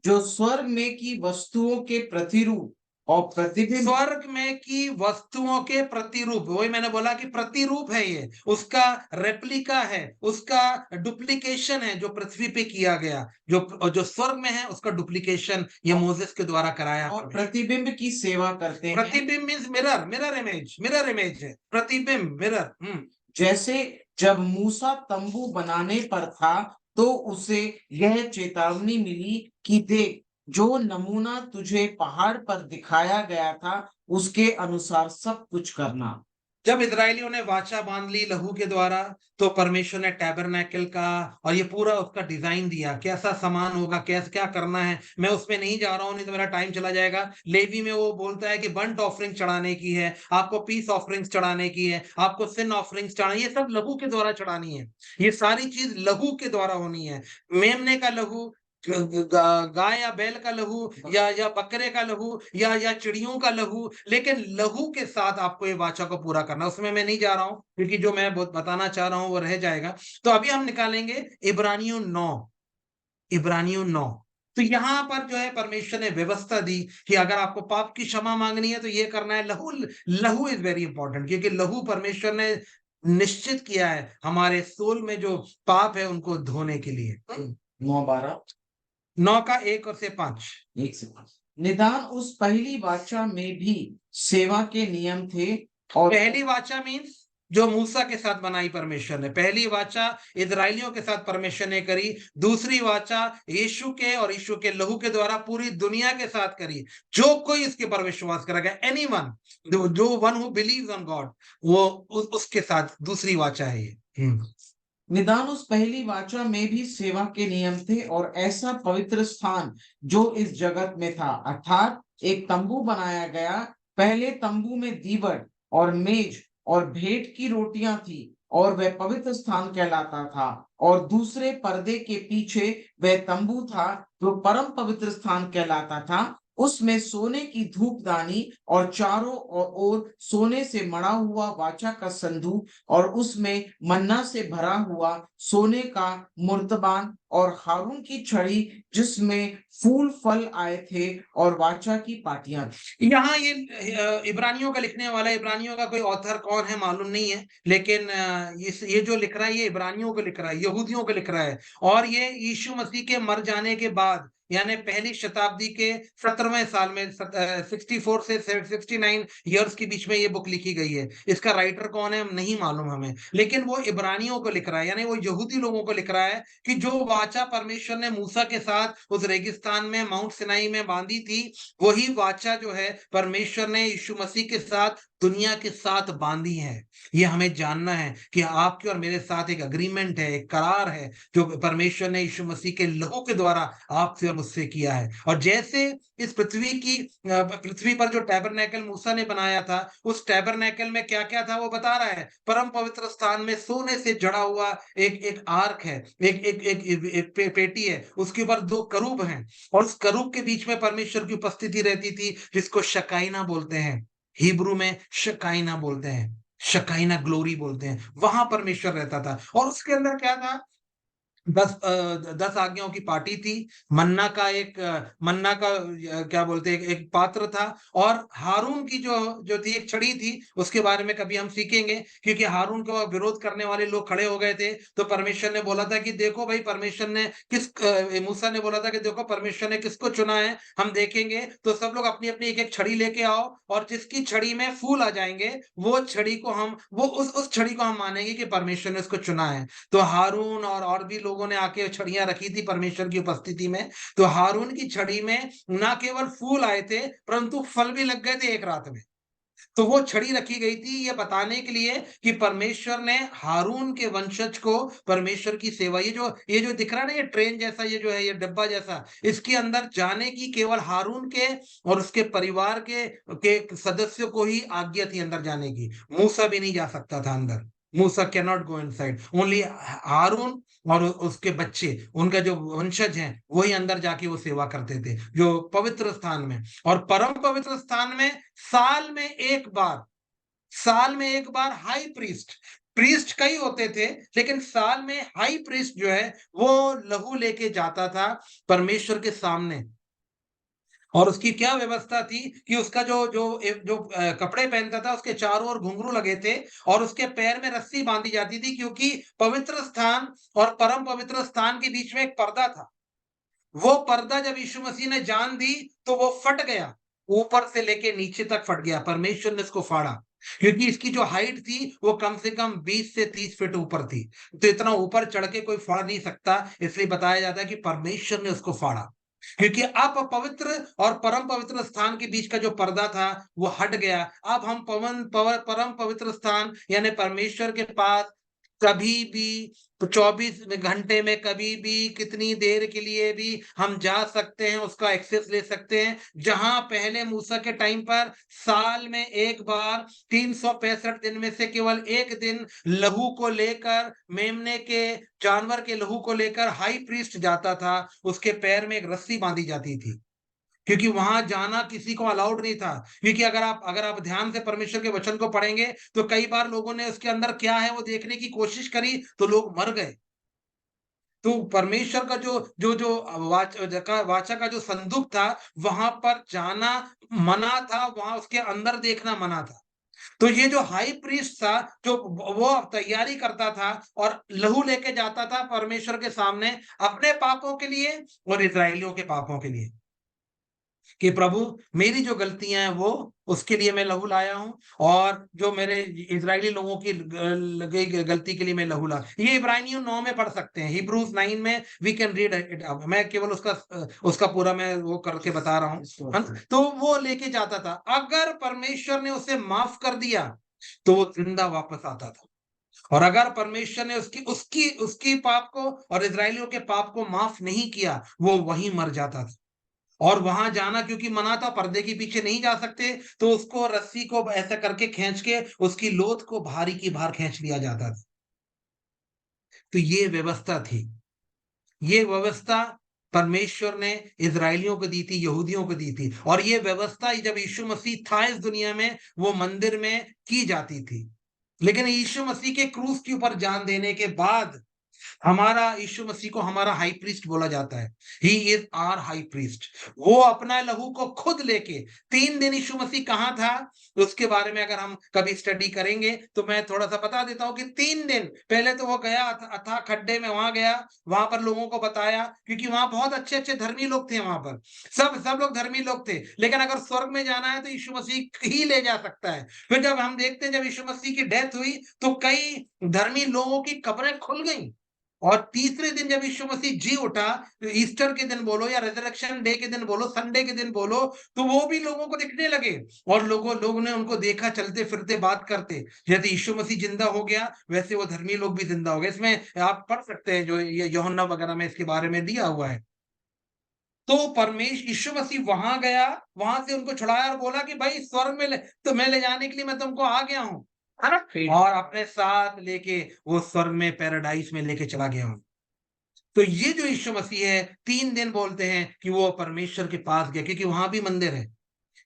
जो स्वर्ग में की वस्तुओं के प्रतिरूप और प्रतिबिंब स्वर्ग में की वस्तुओं के प्रतिरूप, वही मैंने बोला कि प्रतिरूप है, ये उसका रेप्लिका है, उसका डुप्लीकेशन है जो पृथ्वी पे किया गया। जो स्वर्ग में है उसका डुप्लीकेशन ये मोसेस के द्वारा कराया। और प्रतिबिंब की सेवा करते हैं। प्रतिबिंब मीन्स मिरर, मिरर इमेज है प्रतिबिंब, मिरर। जैसे जब मूसा तंबू बनाने पर था तो उसे यह चेतावनी मिली कि देख, जो नमूना तुझे पहाड़ पर दिखाया गया था उसके अनुसार सब कुछ करना। जब इजरायलियों ने वाचा बांध ली लहू के द्वारा, तो परमेश्वर ने टैबरनेकल का और ये पूरा उसका डिजाइन दिया, कैसा सामान होगा, कैसे क्या करना है। मैं उसमें नहीं जा रहा हूं, नहीं तो मेरा टाइम चला जाएगा। लेवी में वो बोलता है कि बर्न्ट ऑफरिंग चढ़ाने की है, आपको पीस ऑफरिंग्स चढ़ाने की है, आपको सिन ऑफरिंग्स चढ़ानी, ये सब लहू के द्वारा चढ़ानी है। ये सारी चीज लहू के द्वारा होनी है। मेमने का लहू, गाय या बैल का लहू, या बकरे का लहू, या चिड़ियों का लहू, लेकिन लहू के साथ आपको ये वाचा को पूरा करना। उसमें मैं नहीं जा रहा हूं क्योंकि जो मैं बताना चाह रहा हूं वो रह जाएगा। तो अभी हम निकालेंगे इब्रानियों 9। तो यहां पर जो है परमेश्वर ने व्यवस्था दी कि अगर आपको पाप की क्षमा मांगनी है तो ये करना है। लहू इज वेरी इंपॉर्टेंट, क्योंकि लहू परमेश्वर ने निश्चित किया है हमारे सोल में जो पाप है उनको धोने के लिए। 9:12 9 का 1 और से 5। 1 से 5 निदान उस पहली वाचा में भी सेवा के नियम थे। और पहली वाचा मीन्स जो मूसा के साथ बनाई परमेश्वर ने, पहली वाचा इजराइलियों के साथ परमेश्वर ने करी। दूसरी वाचा यीशु के और यीशु के लहू के द्वारा पूरी दुनिया के साथ करी। जो कोई इसके पर विश्वास करेगा, एनीवन, जो one who believes on God, वो उसके साथ दूसरी वाचा है ये। निदान उस पहली वाचा में भी सेवा के नियम थे और ऐसा पवित्र स्थान जो इस जगत में था, अर्थात एक तंबू बनाया गया। पहले तंबू में दीवट और मेज और भेंट की रोटियां थी और वह पवित्र स्थान कहलाता था। और दूसरे पर्दे के पीछे वह तंबू था जो परम पवित्र स्थान कहलाता था। उसमें सोने की धूपदानी और चारों ओर सोने से मढ़ा हुआ वाचा का संदूक और उसमें मन्ना से भरा हुआ सोने का मुर्तबान और हारून की छड़ी जिसमें फूल फल आए थे और वाचा की पाटियां थी। यहाँ ये इब्रानियों का लिखने वाला, इब्रानियों का कोई ऑथर कौन है मालूम नहीं है, लेकिन ये जो लिख रहा है ये इब्रानियों को लिख रहा है, यहूदियों को लिख रहा है। और ये यीशु मसीह के मर जाने के बाद यानी पहली शताब्दी के 17वें साल में 64 से 69 ईयर्स के बीच में ये बुक लिखी गई है। इसका राइटर कौन है हम नहीं मालूम हमें, लेकिन वो इब्रानियों को लिख रहा है, यानी वो यहूदी लोगों को लिख रहा है कि जो वाचा परमेश्वर ने मूसा के साथ उस रेगिस्तान में माउंट सिनाई में बांधी थी, वही वाचा जो है परमेश्वर ने यीशु मसीह के साथ दुनिया के साथ बांधी है। ये हमें जानना है कि आपके और मेरे साथ एक अग्रीमेंट है, एक करार है जो परमेश्वर ने यीशु मसीह के लहू के द्वारा आपसे और मुझसे किया है। और जैसे इस पृथ्वी पर जो टैबरनेकल मूसा ने बनाया था, उस टैबरनेकल में क्या क्या था वो बता रहा है। परम पवित्र स्थान में सोने से जड़ा हुआ एक आर्क है, एक पेटी है, उसके ऊपर 2 करूब हैं, और उस करूब के बीच में परमेश्वर की उपस्थिति रहती थी, जिसको शकाइना बोलते हैं। हिब्रू में शकाइना बोलते हैं, शकाइना ग्लोरी बोलते हैं। वहां परमेश्वर रहता था, और उसके अंदर क्या था, 10 आज्ञाओं की पार्टी थी। मन्ना का क्या बोलते हैं, एक पात्र था, और हारून की जो थी एक छड़ी थी। उसके बारे में कभी हम सीखेंगे, क्योंकि हारून का विरोध करने वाले लोग खड़े हो गए थे। तो परमेश्वर ने बोला था कि देखो भाई, मूसा ने बोला था कि देखो परमेश्वर ने किसको चुना है, हम देखेंगे। तो सब लोग अपनी अपनी एक एक छड़ी लेके आओ, और जिसकी छड़ी में फूल आ जाएंगे वो छड़ी को हम वो उस छड़ी को हम मानेंगे कि परमेश्वर ने उसको चुना है। तो हारून और भी लोगों ने आके छड़ियां रखी थी परमेश्वर की उपस्थिति में। तो हारून की छड़ी में ना केवल फूल आए थे, परंतु फल भी लग गए थे एक रात में। तो वो छड़ी रखी गई थी ये बताने के लिए कि परमेश्वर ने हारून के वंशज को परमेश्वर की सेवा, ये जो दिख रहा है ना, ये ट्रेन जैसा, ये जो है, ये डब्बा जैसा, इसके अंदर जाने की केवल हारून के और उसके परिवार के सदस्यों को ही आज्ञा थी अंदर जाने की। मूसा भी नहीं जा सकता था अंदर। Musa can not go inside, only Harun और उसके बच्चे, उनका जो वंशज हैं, वही अंदर जाके वो सेवा करते थे जो पवित्र स्थान में। और परम पवित्र स्थान में साल में एक बार हाई प्रीस्ट कई होते थे, लेकिन साल में हाई प्रीस्ट जो है वो लहू लेके जाता था परमेश्वर के सामने। और उसकी क्या व्यवस्था थी कि उसका जो कपड़े पहनता था, उसके चारों ओर घुंघरू लगे थे, और उसके पैर में रस्सी बांधी जाती थी, क्योंकि पवित्र स्थान और परम पवित्र स्थान के बीच में एक पर्दा था। वो पर्दा जब यीशु मसीह ने जान दी तो वो फट गया, ऊपर से लेके नीचे तक फट गया। परमेश्वर ने इसको फाड़ा, क्योंकि इसकी जो हाइट थी वो कम से कम 20 से 30 फीट ऊपर थी। तो इतना ऊपर चढ़ के कोई फाड़ नहीं सकता, इसलिए बताया जाता है कि परमेश्वर ने उसको फाड़ा। क्योंकि अब पवित्र और परम पवित्र स्थान के बीच का जो पर्दा था वो हट गया। अब हम परम पवित्र स्थान यानी परमेश्वर के पास कभी भी 24 घंटे में कभी भी कितनी देर के लिए भी हम जा सकते हैं, उसका एक्सेस ले सकते हैं। जहां पहले मूसा के टाइम पर साल में एक बार 365 दिन में से केवल एक दिन लहू को लेकर, मेमने के जानवर के लहू को लेकर हाई प्रीस्ट जाता था, उसके पैर में एक रस्सी बांधी जाती थी, क्योंकि वहां जाना किसी को अलाउड नहीं था। क्योंकि अगर आप ध्यान से परमेश्वर के वचन को पढ़ेंगे तो कई बार लोगों ने उसके अंदर क्या है वो देखने की कोशिश करी तो लोग मर गए। तो परमेश्वर का जो वाचा का जो संदूक था, वहां पर जाना मना था, वहां उसके अंदर देखना मना था। तो ये जो हाई प्रीस्ट था, जो वो तैयारी करता था और लहू लेके जाता था परमेश्वर के सामने, अपने पापों के लिए और इजरायलियों के पापों के लिए, कि प्रभु मेरी जो गलतियां हैं वो उसके लिए मैं लहू लाया हूं, और जो मेरे इजरायली लोगों की गलती के लिए मैं लहू ला। ये इब्रानियों 9 में पढ़ सकते हैं, हिब्रूज 9 में वी कैन रीड इट। मैं केवल उसका पूरा मैं वो करके बता रहा हूँ, है ना? तो वो लेके जाता था, अगर परमेश्वर ने उसे माफ कर दिया तो वो जिंदा वापस आता था, और अगर परमेश्वर ने उसकी पाप को और इजरायलियों के पाप को माफ नहीं किया, वो वहीं मर जाता था। और वहां जाना क्योंकि मना था, पर्दे के पीछे नहीं जा सकते, तो उसको रस्सी को ऐसा करके खींच के उसकी लोथ को भारी की भार खींच लिया जाता था। तो ये व्यवस्था थी, ये व्यवस्था परमेश्वर ने इजरायलियों को दी थी, यहूदियों को दी थी। और ये व्यवस्था जब यीशु मसीह था इस दुनिया में, वो मंदिर में की जाती थी। लेकिन यीशु मसीह के क्रूस के ऊपर जान देने के बाद हमारा यीशु मसीह को हमारा हाई प्रीस्ट बोला जाता है। He is our high priest. वो अपना लहू को खुद लेके 3 दिन यीशु मसीह कहाँ था उसके बारे में अगर हम कभी स्टडी करेंगे तो मैं थोड़ा सा बता देता हूँ कि 3 दिन पहले तो वो गया अथाह खड्डे में, वहां गया, वहां पर लोगों को बताया, क्योंकि वहां बहुत अच्छे अच्छे धर्मी लोग थे। वहां पर सब लोग धर्मी लोग थे, लेकिन अगर स्वर्ग में जाना है तो यीशु मसीह ही ले जा सकता है। फिर जब हम देखते हैं जब यीशु मसीह की डेथ हुई तो कई धर्मी लोगों की कब्रें खुल गई, और तीसरे दिन जब यीशु मसीह जी उठा, तो ईस्टर के दिन बोलो या रिजरेक्शन डे के दिन बोलो, संडे के दिन बोलो, तो वो भी लोगों को दिखने लगे, और लोगों ने उनको देखा चलते फिरते बात करते। जैसे यीशु मसीह जिंदा हो गया वैसे वो धर्मी लोग भी जिंदा हो गए। इसमें आप पढ़ सकते हैं, जो ये यूहन्ना वगैरह में इसके बारे में दिया हुआ है। तो परमेश्वर यीशु मसीह वहां गया, वहां से उनको छुड़ाया और बोला कि भाई स्वर्ग में तो मैं ले जाने के लिए मैं तुमको आ गया हूं, है ना, और अपने साथ लेके वो स्वर्ग में पैराडाइज में लेके चला गया हूं। तो ये जो यीशु मसीह है 3 दिन बोलते हैं कि वो परमेश्वर के पास गया, क्योंकि वहां भी मंदिर है।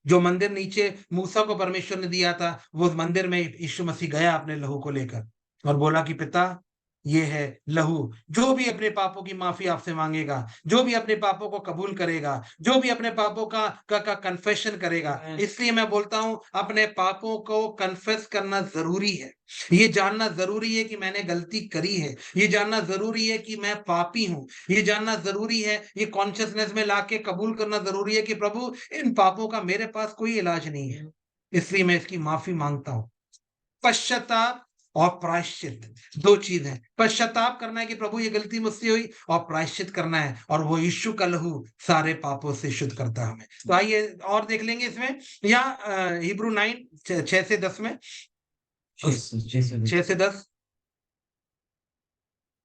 जो मंदिर नीचे मूसा को परमेश्वर ने दिया था, वो मंदिर में यीशु मसीह गया अपने लहू को लेकर और बोला कि पिता ये है लहू, जो भी अपने पापों की माफी आपसे मांगेगा, जो भी अपने पापों को कबूल करेगा, जो भी अपने पापों का कन्फेशन करेगा। इसलिए मैं बोलता हूं अपने पापों को कन्फेस करना जरूरी है। ये जानना जरूरी है कि मैंने गलती करी है, ये जानना जरूरी है कि मैं पापी हूं, ये जानना जरूरी है, ये कॉन्शियसनेस में लाके कबूल करना जरूरी है कि प्रभु इन पापों का मेरे पास कोई इलाज नहीं है, इसलिए मैं इसकी माफी मांगता हूं। पश्चाताप और प्रायश्चित, 2 चीज है। पश्चाताप करना है कि प्रभु ये गलती मुझसे हुई, और प्रायश्चित करना है, और वो यीशु का लहू सारे पापों से शुद्ध करता है हमें। तो आइए और देख लेंगे इसमें, या हिब्रू 9 6 से 10 में, 6 से 10।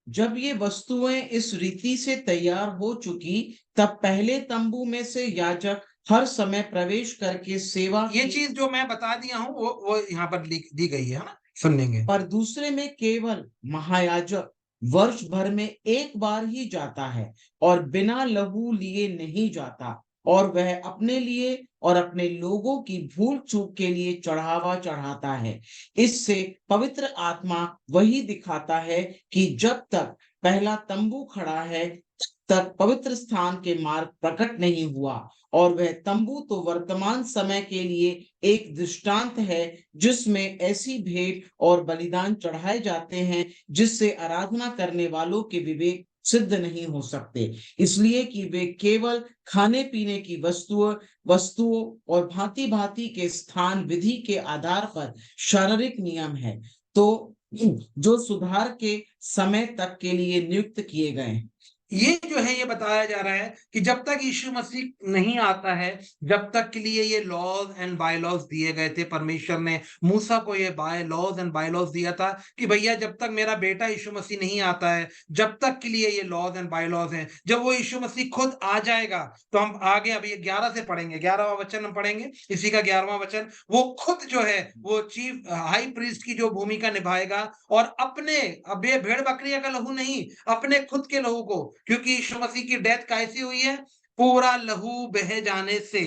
जब ये वस्तुएं इस रीति से तैयार हो चुकी, तब पहले तंबू में से याजक हर समय प्रवेश करके सेवा ये की, चीज जो मैं बता दिया हूं वो यहाँ पर दी गई है ना, सुन लेंगे। पर दूसरे में केवल महायाजक वर्ष भर में एक बार ही जाता है और बिना लहू लिए नहीं जाता, और वह अपने लिए और अपने लोगों की भूल चूक के लिए चढ़ावा चढ़ाता है। इससे पवित्र आत्मा वही दिखाता है कि जब तक पहला तंबू खड़ा है तब तक पवित्र स्थान के मार्ग प्रकट नहीं हुआ, और वह तंबू तो वर्तमान समय के लिए एक दृष्टांत है जिसमें ऐसी भेंट और बलिदान चढ़ाए जाते हैं जिससे आराधना करने वालों के विवेक सिद्ध नहीं हो सकते, इसलिए कि वे केवल खाने पीने की वस्तुओं और भांति भांति के स्थान विधि के आधार पर शारीरिक नियम है, तो जो सुधार के समय तक के लिए नियुक्त किए गए हैं। ये जो है ये बताया जा रहा है कि जब तक यीशु मसीह नहीं आता है, जब तक के लिए ये लॉज एंड बाय लॉज दिए गए थे। परमेश्वर ने मूसा को ये by laws and by laws दिया था कि भैया जब तक मेरा बेटा यीशु मसीह नहीं आता है, जब तक के लिए ये लॉज एंड बाय लॉज हैं। जब वो यीशु मसीह खुद आ जाएगा तो हम आगे अभी 11 से पढ़ेंगे, 11वां वचन हम पढ़ेंगे, इसी का 11वां वचन। वो खुद जो है वो चीफ हाई प्रीस्ट की जो भूमिका निभाएगा, और अपने, अब ये भेड़ बकरिया का लहू नहीं, अपने खुद के लहू को, क्योंकि यीशु मसीह की डेथ कैसी हुई है, पूरा लहू बह जाने से,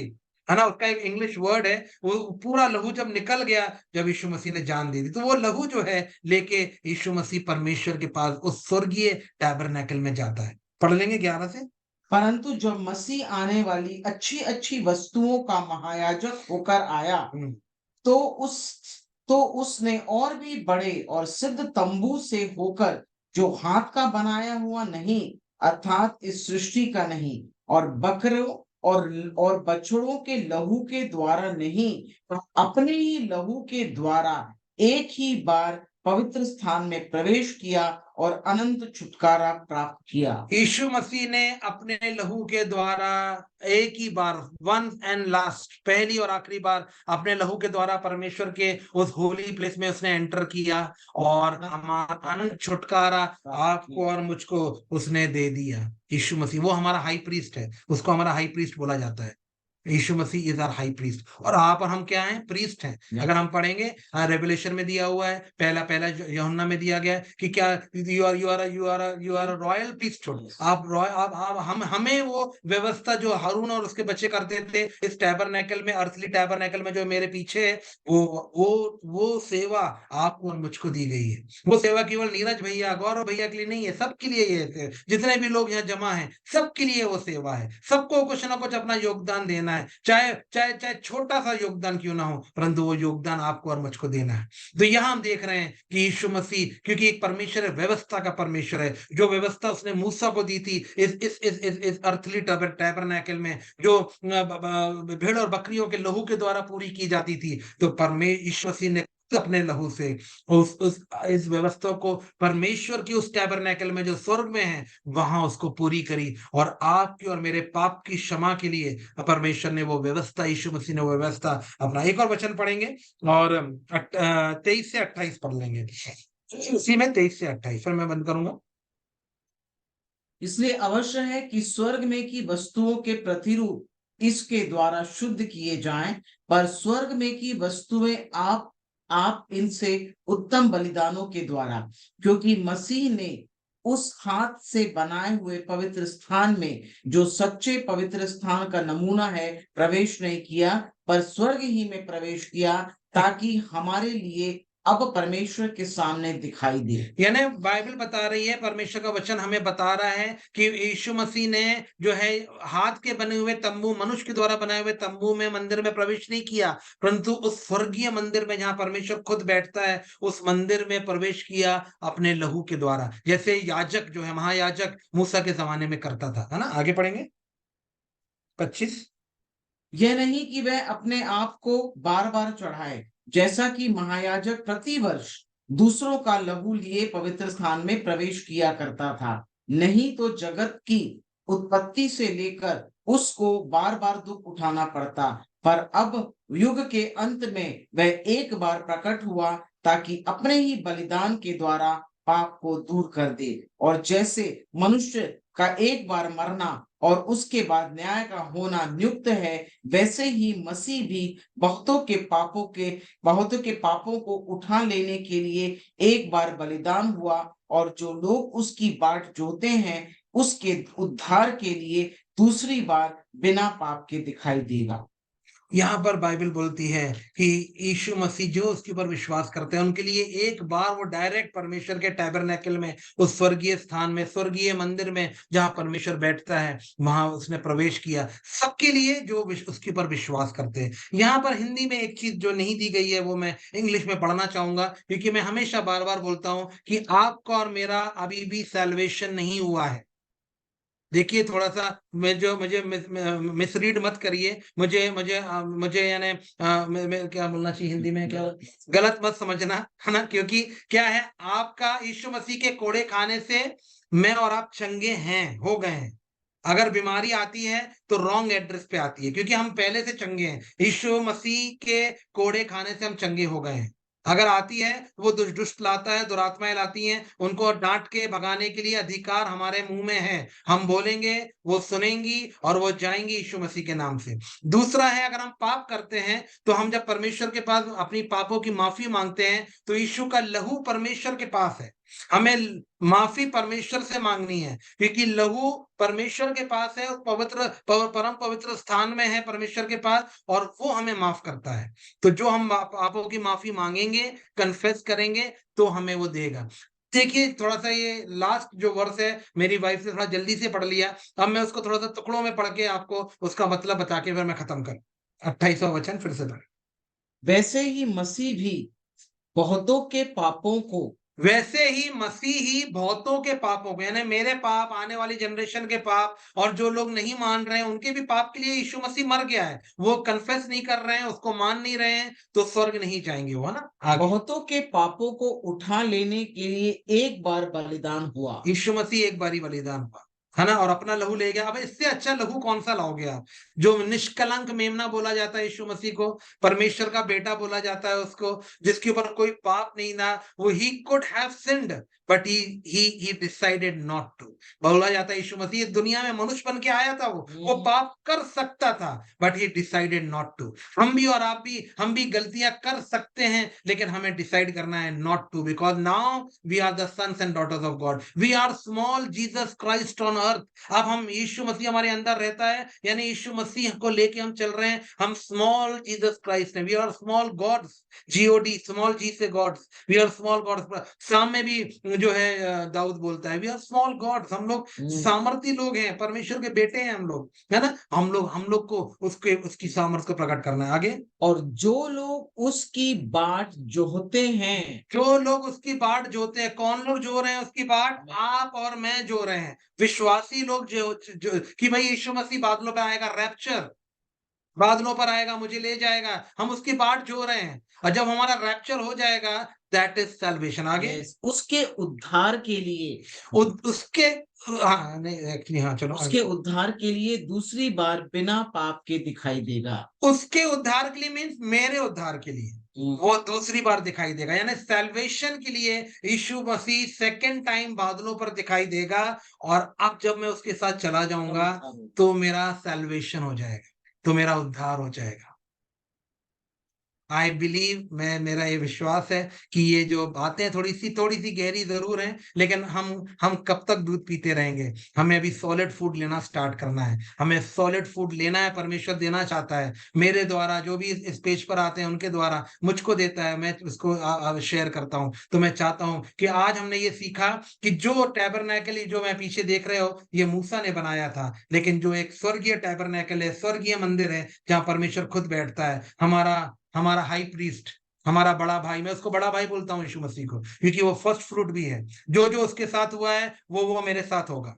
है ना। उसका एक इंग्लिश वर्ड है, वो पूरा लहू जब निकल गया, जब यीशु मसीह ने जान दे दी, तो वो लहू जो है लेके यीशु मसीह परमेश्वर के पास उस स्वर्गीय टैबरनेकल में जाता है। पढ़ लेंगे 11 से। परंतु जब मसीह आने वाली अच्छी अच्छी वस्तुओं का महायाजक होकर आया, तो उस तो उसने और भी बड़े और सिद्ध तंबू से होकर, जो हाथ का बनाया हुआ नहीं, अर्थात इस सृष्टि का नहीं, और बकरों और बछड़ों के लहू के द्वारा नहीं, पर अपने ही लहू के द्वारा एक ही बार पवित्र स्थान में प्रवेश किया और अनंत छुटकारा प्राप्त किया। यीशु मसीह ने अपने लहू के द्वारा एक ही बार, वन एंड लास्ट, पहली और आखिरी बार अपने लहू के द्वारा परमेश्वर के उस होली प्लेस में उसने एंटर किया, और हमारा अनंत छुटकारा आपको और मुझको उसने दे दिया। यीशु मसीह वो हमारा हाई प्रीस्ट है, उसको हमारा हाई प्रीस्ट बोला जाता है। यीशु मसीह इज आवर हाई प्रीस्ट, और आप और हम क्या हैं? प्रीस्ट हैं। अगर हम पढ़ेंगे, रेवलेशन में दिया हुआ है, पहला यूहन्ना में दिया गया है कि क्या यू आर रॉयल प्रीस्टहुड। आप हम हमें वो व्यवस्था जो हारून और उसके बच्चे करते थे इस टैबरनेकल में, अर्थली टैबरनेकल में जो मेरे पीछे है, वो सेवा आपको और मुझको दी गई है। वो सेवा केवल नीरज भैया, गौरव भैया के लिए नहीं है, सबके लिए ये है। जितने भी लोग यहाँ जमा हैं सबके लिए वो सेवा है। सबको कुछ ना कुछ अपना योगदान देना है, चाहे चाहे चाहे छोटा सा योगदान क्यों ना हो, परंतु वो योगदान आपको और मुझको देना है। तो यहाँ हम देख रहे हैं कि यीशु मसीह, क्योंकि एक परमेश्वर है, व्यवस्था का परमेश्वर है, जो व्यवस्था उसने मूसा को दी थी इस अर्थली टैबरनेकल में, जो भेड़ और बकरियों के लहू के द्वारा पूरी की जाती थी, तो परमेश्वर मसीह ने अपने लहू से उस इस व्यवस्था को परमेश्वर की उस टैबरनेकल में जो स्वर्ग में है वहां उसको पूरी करी, और आपकी और मेरे पाप की क्षमा के लिए परमेश्वर ने वो व्यवस्था, यीशु मसीह ने वो व्यवस्था अपना। एक और वचन पढ़ेंगे और 23 से 28 पढ़ लेंगे, उसी में 23 से 28, फिर मैं बंद करूंगा। इसलिए अवश्य है कि स्वर्ग में की वस्तुओं के प्रतिरूप इसके द्वारा शुद्ध किए जाएं, पर स्वर्ग में की वस्तुएं आप इनसे उत्तम बलिदानों के द्वारा, क्योंकि मसीह ने उस हाथ से बनाए हुए पवित्र स्थान में, जो सच्चे पवित्र स्थान का नमूना है, प्रवेश नहीं किया, पर स्वर्ग ही में प्रवेश किया, ताकि हमारे लिए अब परमेश्वर के सामने दिखाई दे। यानी बाइबल बता रही है, परमेश्वर का वचन हमें बता रहा है कि यीशु मसीह ने जो है हाथ के बने हुए तंबू, मनुष्य के द्वारा बनाए हुए तंबू में, मंदिर में प्रवेश नहीं किया, परंतु उस स्वर्गीय मंदिर में जहां परमेश्वर खुद बैठता है, उस मंदिर में प्रवेश किया अपने लहू के द्वारा, जैसे याजक जो है, महायाजक मूसा के जमाने में करता था, है ना। आगे पढ़ेंगे 25। यह नहीं कि वह अपने आप को बार बार चढ़ाए, जैसा कि महायाजक प्रतिवर्ष दूसरों का लहू लिए पवित्र स्थान में प्रवेश किया करता था, नहीं तो जगत की उत्पत्ति से लेकर उसको बार बार दुख उठाना पड़ता, पर अब युग के अंत में वह एक बार प्रकट हुआ, ताकि अपने ही बलिदान के द्वारा पाप को दूर कर दे। और जैसे मनुष्य का एक बार मरना और उसके बाद न्याय का होना नियुक्त है, वैसे ही मसीह भी बहुतों के पापों को उठा लेने के लिए एक बार बलिदान हुआ, और जो लोग उसकी बाट जोहते हैं उसके उद्धार के लिए दूसरी बार बिना पाप के दिखाई देगा। यहाँ पर बाइबल बोलती है कि यीशु मसीह जो उसके ऊपर विश्वास करते हैं उनके लिए एक बार वो डायरेक्ट परमेश्वर के टैबरनेकल में, उस स्वर्गीय स्थान में, स्वर्गीय मंदिर में जहां परमेश्वर बैठता है, वहां उसने प्रवेश किया, सबके लिए जो उसके ऊपर विश्वास करते हैं। यहाँ पर हिंदी में एक चीज जो नहीं दी गई है वो मैं इंग्लिश में पढ़ना चाहूंगा, क्योंकि मैं हमेशा बार बार बोलता हूं कि आपका और मेरा अभी भी सैल्वेशन नहीं हुआ है। देखिए थोड़ा सा, मुझे मिसरीड मत करिए, मुझे यानी क्या बोलना चाहिए हिंदी में, क्या गलत मत समझना, है ना। क्योंकि क्या है, आपका यीशु मसीह के कोड़े खाने से मैं और आप चंगे हैं, हो गए हैं। अगर बीमारी आती है तो रॉन्ग एड्रेस पे आती है, क्योंकि हम पहले से चंगे हैं, यीशु मसीह के कोड़े खाने से हम चंगे हो गए हैं। अगर आती है वो दुष्ट लाता है, दुरात्माएं लाती हैं, उनको डांट के भगाने के लिए अधिकार हमारे मुंह में है। हम बोलेंगे, वो सुनेंगी और वो जाएंगी यीशु मसीह के नाम से। दूसरा है, अगर हम पाप करते हैं तो हम जब परमेश्वर के पास अपनी पापों की माफी मांगते हैं तो यीशु का लहू परमेश्वर के पास है, हमें माफी परमेश्वर से मांगनी है, क्योंकि लहू परमेश्वर के पास है, पवित्र परम पवित्र स्थान में है परमेश्वर के पास, और वो हमें माफ करता है। तो जो हम पापों की माफी मांगेंगे, कन्फेस करेंगे, तो हमें वो देगा। देखिए थोड़ा सा ये लास्ट जो वर्स है, मेरी वाइफ ने थोड़ा जल्दी से पढ़ लिया, अब मैं उसको थोड़ा सा टुकड़ों में पढ़ के आपको उसका मतलब बता के फिर मैं खत्म कर। 28वां वचन फिर से पढ़। वैसे ही मसीह भी बहुतों के पापों को वैसे ही मसीह ही बहुतों के पापों को, यानी मेरे पाप, आने वाली जनरेशन के पाप, और जो लोग नहीं मान रहे हैं उनके भी पाप के लिए यीशु मसीह मर गया है। वो कन्फेस नहीं कर रहे हैं, उसको मान नहीं रहे हैं, तो स्वर्ग नहीं जाएंगे वो, है ना। आगे बहुतों के पापों को उठा लेने के लिए एक बार बलिदान हुआ। यीशु मसीह एक बारी बलिदान हुआ। है ना, और अपना लहू ले गया। अब इससे अच्छा लहू कौन सा लाओगे आप? जो निष्कलंक मेमना बोला जाता है यीशु मसीह को, परमेश्वर का बेटा बोला जाता है उसको, जिसके ऊपर कोई पाप नहीं था, वो he could have sinned but he decided not to. बोला जाता है यीशु मसीह इस दुनिया में मनुष्य बन के आया था, वो पाप कर सकता था but he decided not to. हम भी और आप भी, हम भी गलतियां कर सकते हैं, लेकिन हमें डिसाइड करना है not to, because now we are the sons and daughters of God, we are small Jesus Christ on earth. अब हम, यीशु मसीह हमारे अंदर रहता है, यानी यीशु मसीह को लेके हम चल रहे हैं, हम स्मॉल जीसस क्राइस्ट हैं, we are small gods, G O D, small G से gods, we are small gods. शाम में भी जो है दाऊद बोलता है वी आर स्मॉल गॉड्स, हम लोग सामर्थी लोग हैं, परमेश्वर के बेटे हैं हम लोग, है ना। हम लोग को उसकी सामर्थ्य को प्रकट करना है। आगे, और जो लोग उसकी बाट जोहते हैं, जो लोग उसकी बाट जोते हैं, कौन लोग जो रहे हैं उसकी बाट? आप और मैं जो रहे हैं, विश्वासी लोग जो कि भाई यीशु मसीह बादलों पे आएगा, रैप्चर, बादलों पर आएगा, मुझे ले जाएगा, हम उसकी बाट जो रहे हैं, और जब हमारा रैप्चर हो जाएगा, दैट इज सैल्वेशन। आगे, उसके उद्धार के लिए, उसके, हाँ नहीं एक्चुअली, हाँ चलो उसके उद्धार के लिए दूसरी बार बिना पाप के दिखाई देगा। उसके उद्धार के लिए मीन्स मेरे उद्धार के लिए वो दूसरी बार दिखाई देगा, यानी सैल्वेशन के लिए यीशु मसीह सेकंड टाइम बादलों पर दिखाई देगा। और अब जब मैं उसके साथ चला जाऊंगा तो मेरा सैल्वेशन हो जाएगा, तो मेरा उद्धार हो जाएगा। आई बिलीव, मेरा ये विश्वास है कि ये जो बातें थोड़ी सी गहरी जरूर हैं, लेकिन हम कब तक दूध पीते रहेंगे? हमें अभी सॉलिड फूड लेना स्टार्ट करना है, हमें सॉलिड फूड लेना है। परमेश्वर देना चाहता है मेरे द्वारा, जो भी इस पेज पर आते हैं उनके द्वारा मुझको देता है, मैं उसको शेयर करता हूँ। तो मैं चाहता हूँ कि आज हमने ये सीखा कि जो टैबरनेकल जो मैं पीछे देख रहे हो, ये मूसा ने बनाया था, लेकिन जो एक स्वर्गीय टैबरनेकल है, स्वर्गीय मंदिर है, जहाँ परमेश्वर खुद बैठता है, हमारा हाई प्रीस्ट, हमारा बड़ा भाई, मैं उसको बड़ा भाई बोलता हूँ यीशु मसीह को, क्योंकि वो फर्स्ट फ्रूट भी है। जो जो उसके साथ हुआ है वो मेरे साथ होगा,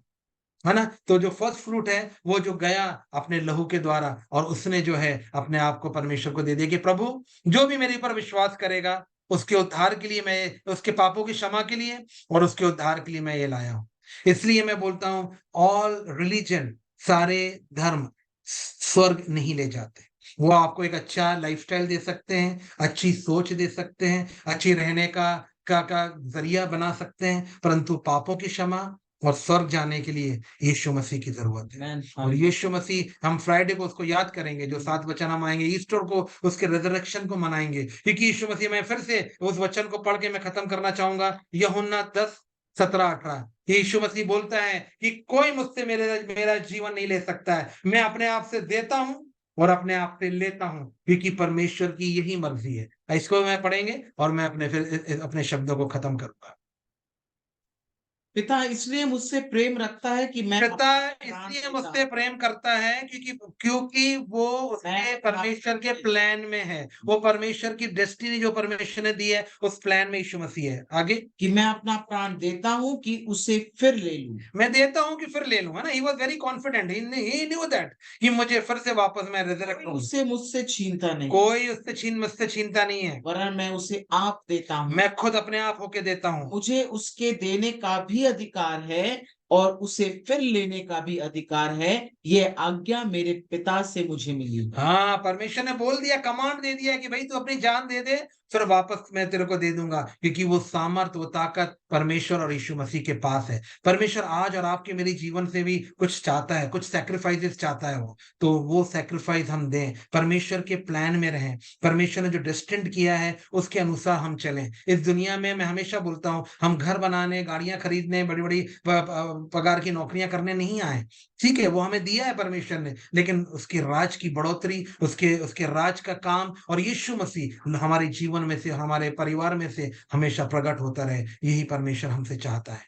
है ना। तो जो फर्स्ट फ्रूट है, वो जो गया अपने लहू के द्वारा, और उसने जो है अपने आप को परमेश्वर को दे दिया कि प्रभु जो भी मेरे पर विश्वास करेगा, उसके उद्धार के लिए, मैं उसके पापों की क्षमा के लिए और उसके उद्धार के लिए मैं ये लाया हूं। इसलिए मैं बोलता हूं, ऑल रिलीजन, सारे धर्म स्वर्ग नहीं ले जाते। वो आपको एक अच्छा लाइफस्टाइल दे सकते हैं, अच्छी सोच दे सकते हैं, अच्छी रहने का जरिया बना सकते हैं, परंतु पापों की क्षमा और स्वर्ग जाने के लिए यीशु मसीह की जरूरत है। और यीशु मसीह, हम फ्राइडे को उसको याद करेंगे, जो 7 वचन हम आएंगे, ईस्टर को उसके रिजरेक्शन को मनाएंगे, क्योंकि यीशु मसीह, मैं फिर से उस वचन को पढ़ के मैं खत्म करना चाहूंगा, यूहन्ना 10:17-18। यीशु मसीह बोलता है कि कोई मुझसे मेरा जीवन नहीं ले सकता है, मैं अपने आप से देता हूं और अपने आप से लेता हूं, क्योंकि परमेश्वर की यही मर्जी है। इसको मैं पढ़ेंगे और मैं अपने शब्दों को खत्म करूंगा। पिता इसलिए मुझसे प्रेम रखता है कि मैं पिता अपना प्राण इसलिए देता मुझसे प्रेम करता है क्योंकि वो उसके परमेश्वर के प्लान में है, वो परमेश्वर की डेस्टिनी जो परमेश्वर ने दी है, उस प्लान में यीशु मसीह है। आगे, कि मैं अपना प्राण देता हूं कि उसे फिर ले लूं। मैं देता हूं कि फिर ले लूं, है ना। He was very confident, he knew that कि मुझे फिर से वापस मैं रिजरेक्ट हूं। उसे मुझसे छीनता नहीं, कोई मुझसे छीनता नहीं है, वरन मैं उसे आप देता हूं। मैं खुद अपने आप होके देता हूं। मुझे उसके देने का भी अधिकार है और उसे फिर लेने का भी अधिकार है। ये आज्ञा मेरे पिता से मुझे मिली। हाँ, परमेश्वर ने बोल दिया, कमांड दे दिया कि भाई तू अपनी जान दे दे, फिर वापस मैं तेरे को दे दूंगा, क्योंकि वो सामर्थ, वो ताकत परमेश्वर और यीशु मसीह के पास है। परमेश्वर आज और आपके मेरे जीवन से भी कुछ चाहता है, कुछ सैक्रिफाइसेस चाहता है वो, तो वो सैक्रिफाइस हम दें, परमेश्वर के प्लान में रहें, परमेश्वर ने जो डेस्टिन्ड किया है उसके अनुसार हम चलें। इस दुनिया में मैं हमेशा बोलता हूँ, हम घर बनाने, गाड़ियां खरीदने, बड़ी बड़ी पगार की नौकरियां करने नहीं आए। ठीक है, वो हमें दिया है परमेश्वर ने, लेकिन उसके राज की बढ़ोतरी, उसके राज का काम, और यीशु मसीह हमारे जीवन में से, हमारे परिवार में से हमेशा प्रकट होता रहे, यही परमेश्वर हमसे चाहता है।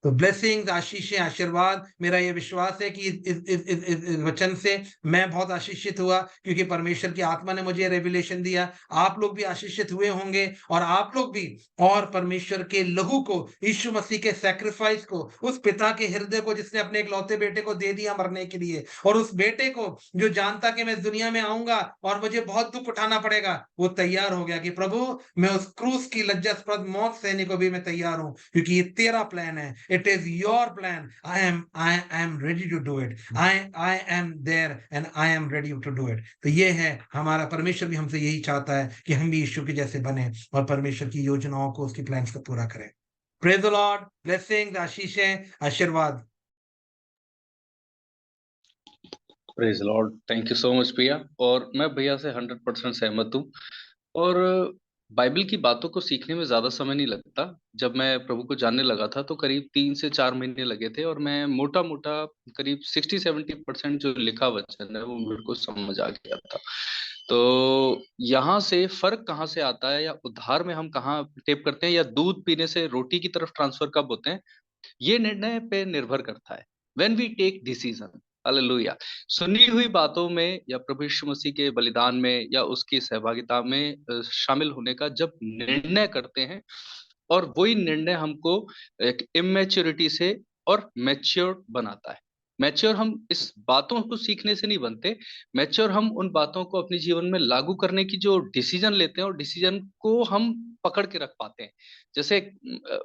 तो ब्लेसिंग्स, आशीषें, आशीर्वाद, मेरा ये विश्वास है कि इस वचन से मैं बहुत आशीषित हुआ, क्योंकि परमेश्वर की आत्मा ने मुझे रेवलेशन दिया। आप लोग भी आशीषित हुए होंगे, और आप लोग भी, और परमेश्वर के लहू को, यीशु मसीह के सैक्रिफाइस को, उस पिता के हृदय को जिसने अपने इकलौते बेटे को दे दिया मरने के लिए, और उस बेटे को जो जानता कि मैं इस दुनिया में आऊंगा और मुझे बहुत दुख उठाना पड़ेगा, वो तैयार हो गया कि प्रभु मैं उस क्रूस की लज्जास्पद मौत सहने को भी मैं तैयार हूं, क्योंकि ये तेरा प्लान है। It is your plan. I am ready to do it. I am there and I am ready to do it. तो ये है हमारा परमेश्वर भी हमसे यही चाहता है कि हम भी यीशु के जैसे बने और परमेश्वर की योजनाओं को, उसकी प्लान्स को पूरा करें। प्रेज द लॉर्ड, ब्लेसिंग्स, आशीषें, आशीर्वाद। Praise Lord, thank you so much भैया। और मैं भैया से 100% सहमत हूँ। और बाइबल की बातों को सीखने में ज्यादा समय नहीं लगता। जब मैं प्रभु को जानने लगा था तो करीब 3 से 4 महीने लगे थे, और मैं मोटा मोटा करीब 60-70% जो लिखा वचन है वो मेरे को समझ आ गया था। तो यहाँ से फर्क कहाँ से आता है, या उद्धार में हम कहाँ टेप करते हैं, या दूध पीने से रोटी की तरफ ट्रांसफर कब होते हैं, ये निर्णय पे निर्भर करता है। When we take decision, hallelujah, सुनी हुई बातों में या प्रभु यीशु मसीह के बलिदान में या उसकी सहभागिता में शामिल होने का जब निर्णय करते हैं, और वही निर्णय हमको एक इमेच्योरिटी से और मैच्योर बनाता है। मैच्योर हम इस बातों को सीखने से नहीं बनते, मैच्योर हम उन बातों को अपने जीवन में लागू करने की जो डिसीजन लेते हैं और डिसीजन को हम पकड़ के रख पाते हैं। जैसे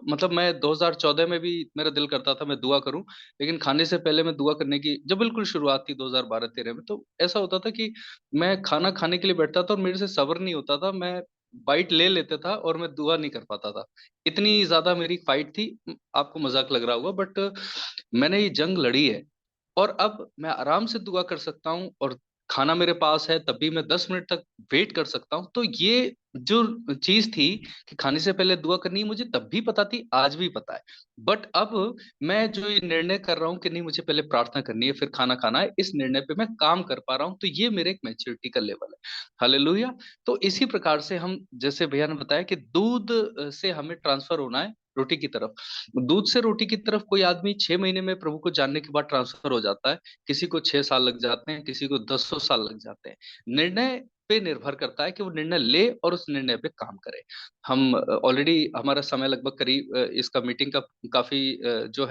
मतलब मैं 2014 में भी मेरा दिल करता था मैं दुआ करूं, लेकिन खाने से पहले मैं दुआ करने की जब बिल्कुल शुरुआत थी 2012-13 में, तो ऐसा होता था कि मैं खाना खाने के लिए बैठता था और मेरे से सब्र नहीं होता था, मैं बाइट ले लेता था और मैं दुआ नहीं कर पाता था। इतनी ज्यादा मेरी फाइट थी। आपको मजाक लग रहा होगा, बट मैंने ये जंग लड़ी है। और अब मैं आराम से दुआ कर सकता हूँ, और खाना मेरे पास है तब भी मैं 10 मिनट तक वेट कर सकता हूँ। तो ये जो चीज थी कि खाने से पहले दुआ करनी है, मुझे तब भी पता थी, आज भी पता है। बट अब मैं जो ये निर्णय कर रहा हूँ कि नहीं, मुझे पहले प्रार्थना करनी है फिर खाना खाना है, इस निर्णय पे मैं काम कर पा रहा हूँ। तो ये मेरे एक मैच्योरिटी का लेवल है। हालेलुया। तो इसी प्रकार से हम, जैसे भैया ने बताया कि दूध से हमें ट्रांसफर होना है रोटी की तरफ। दूध से रोटी की तरफ कोई आदमी 6 महीने में प्रभु को जानने के बाद ट्रांसफर हो जाता है, किसी को 6 साल लग जाते हैं, किसी को 10 साल लग जाते हैं। निर्णय पे निर्भर करता है कि वो निर्णय ले और उस निर्णय पे काम करे। हम ऑलरेडी हमारा समय लगभग करीब इसका मीटिंग का काफी जो है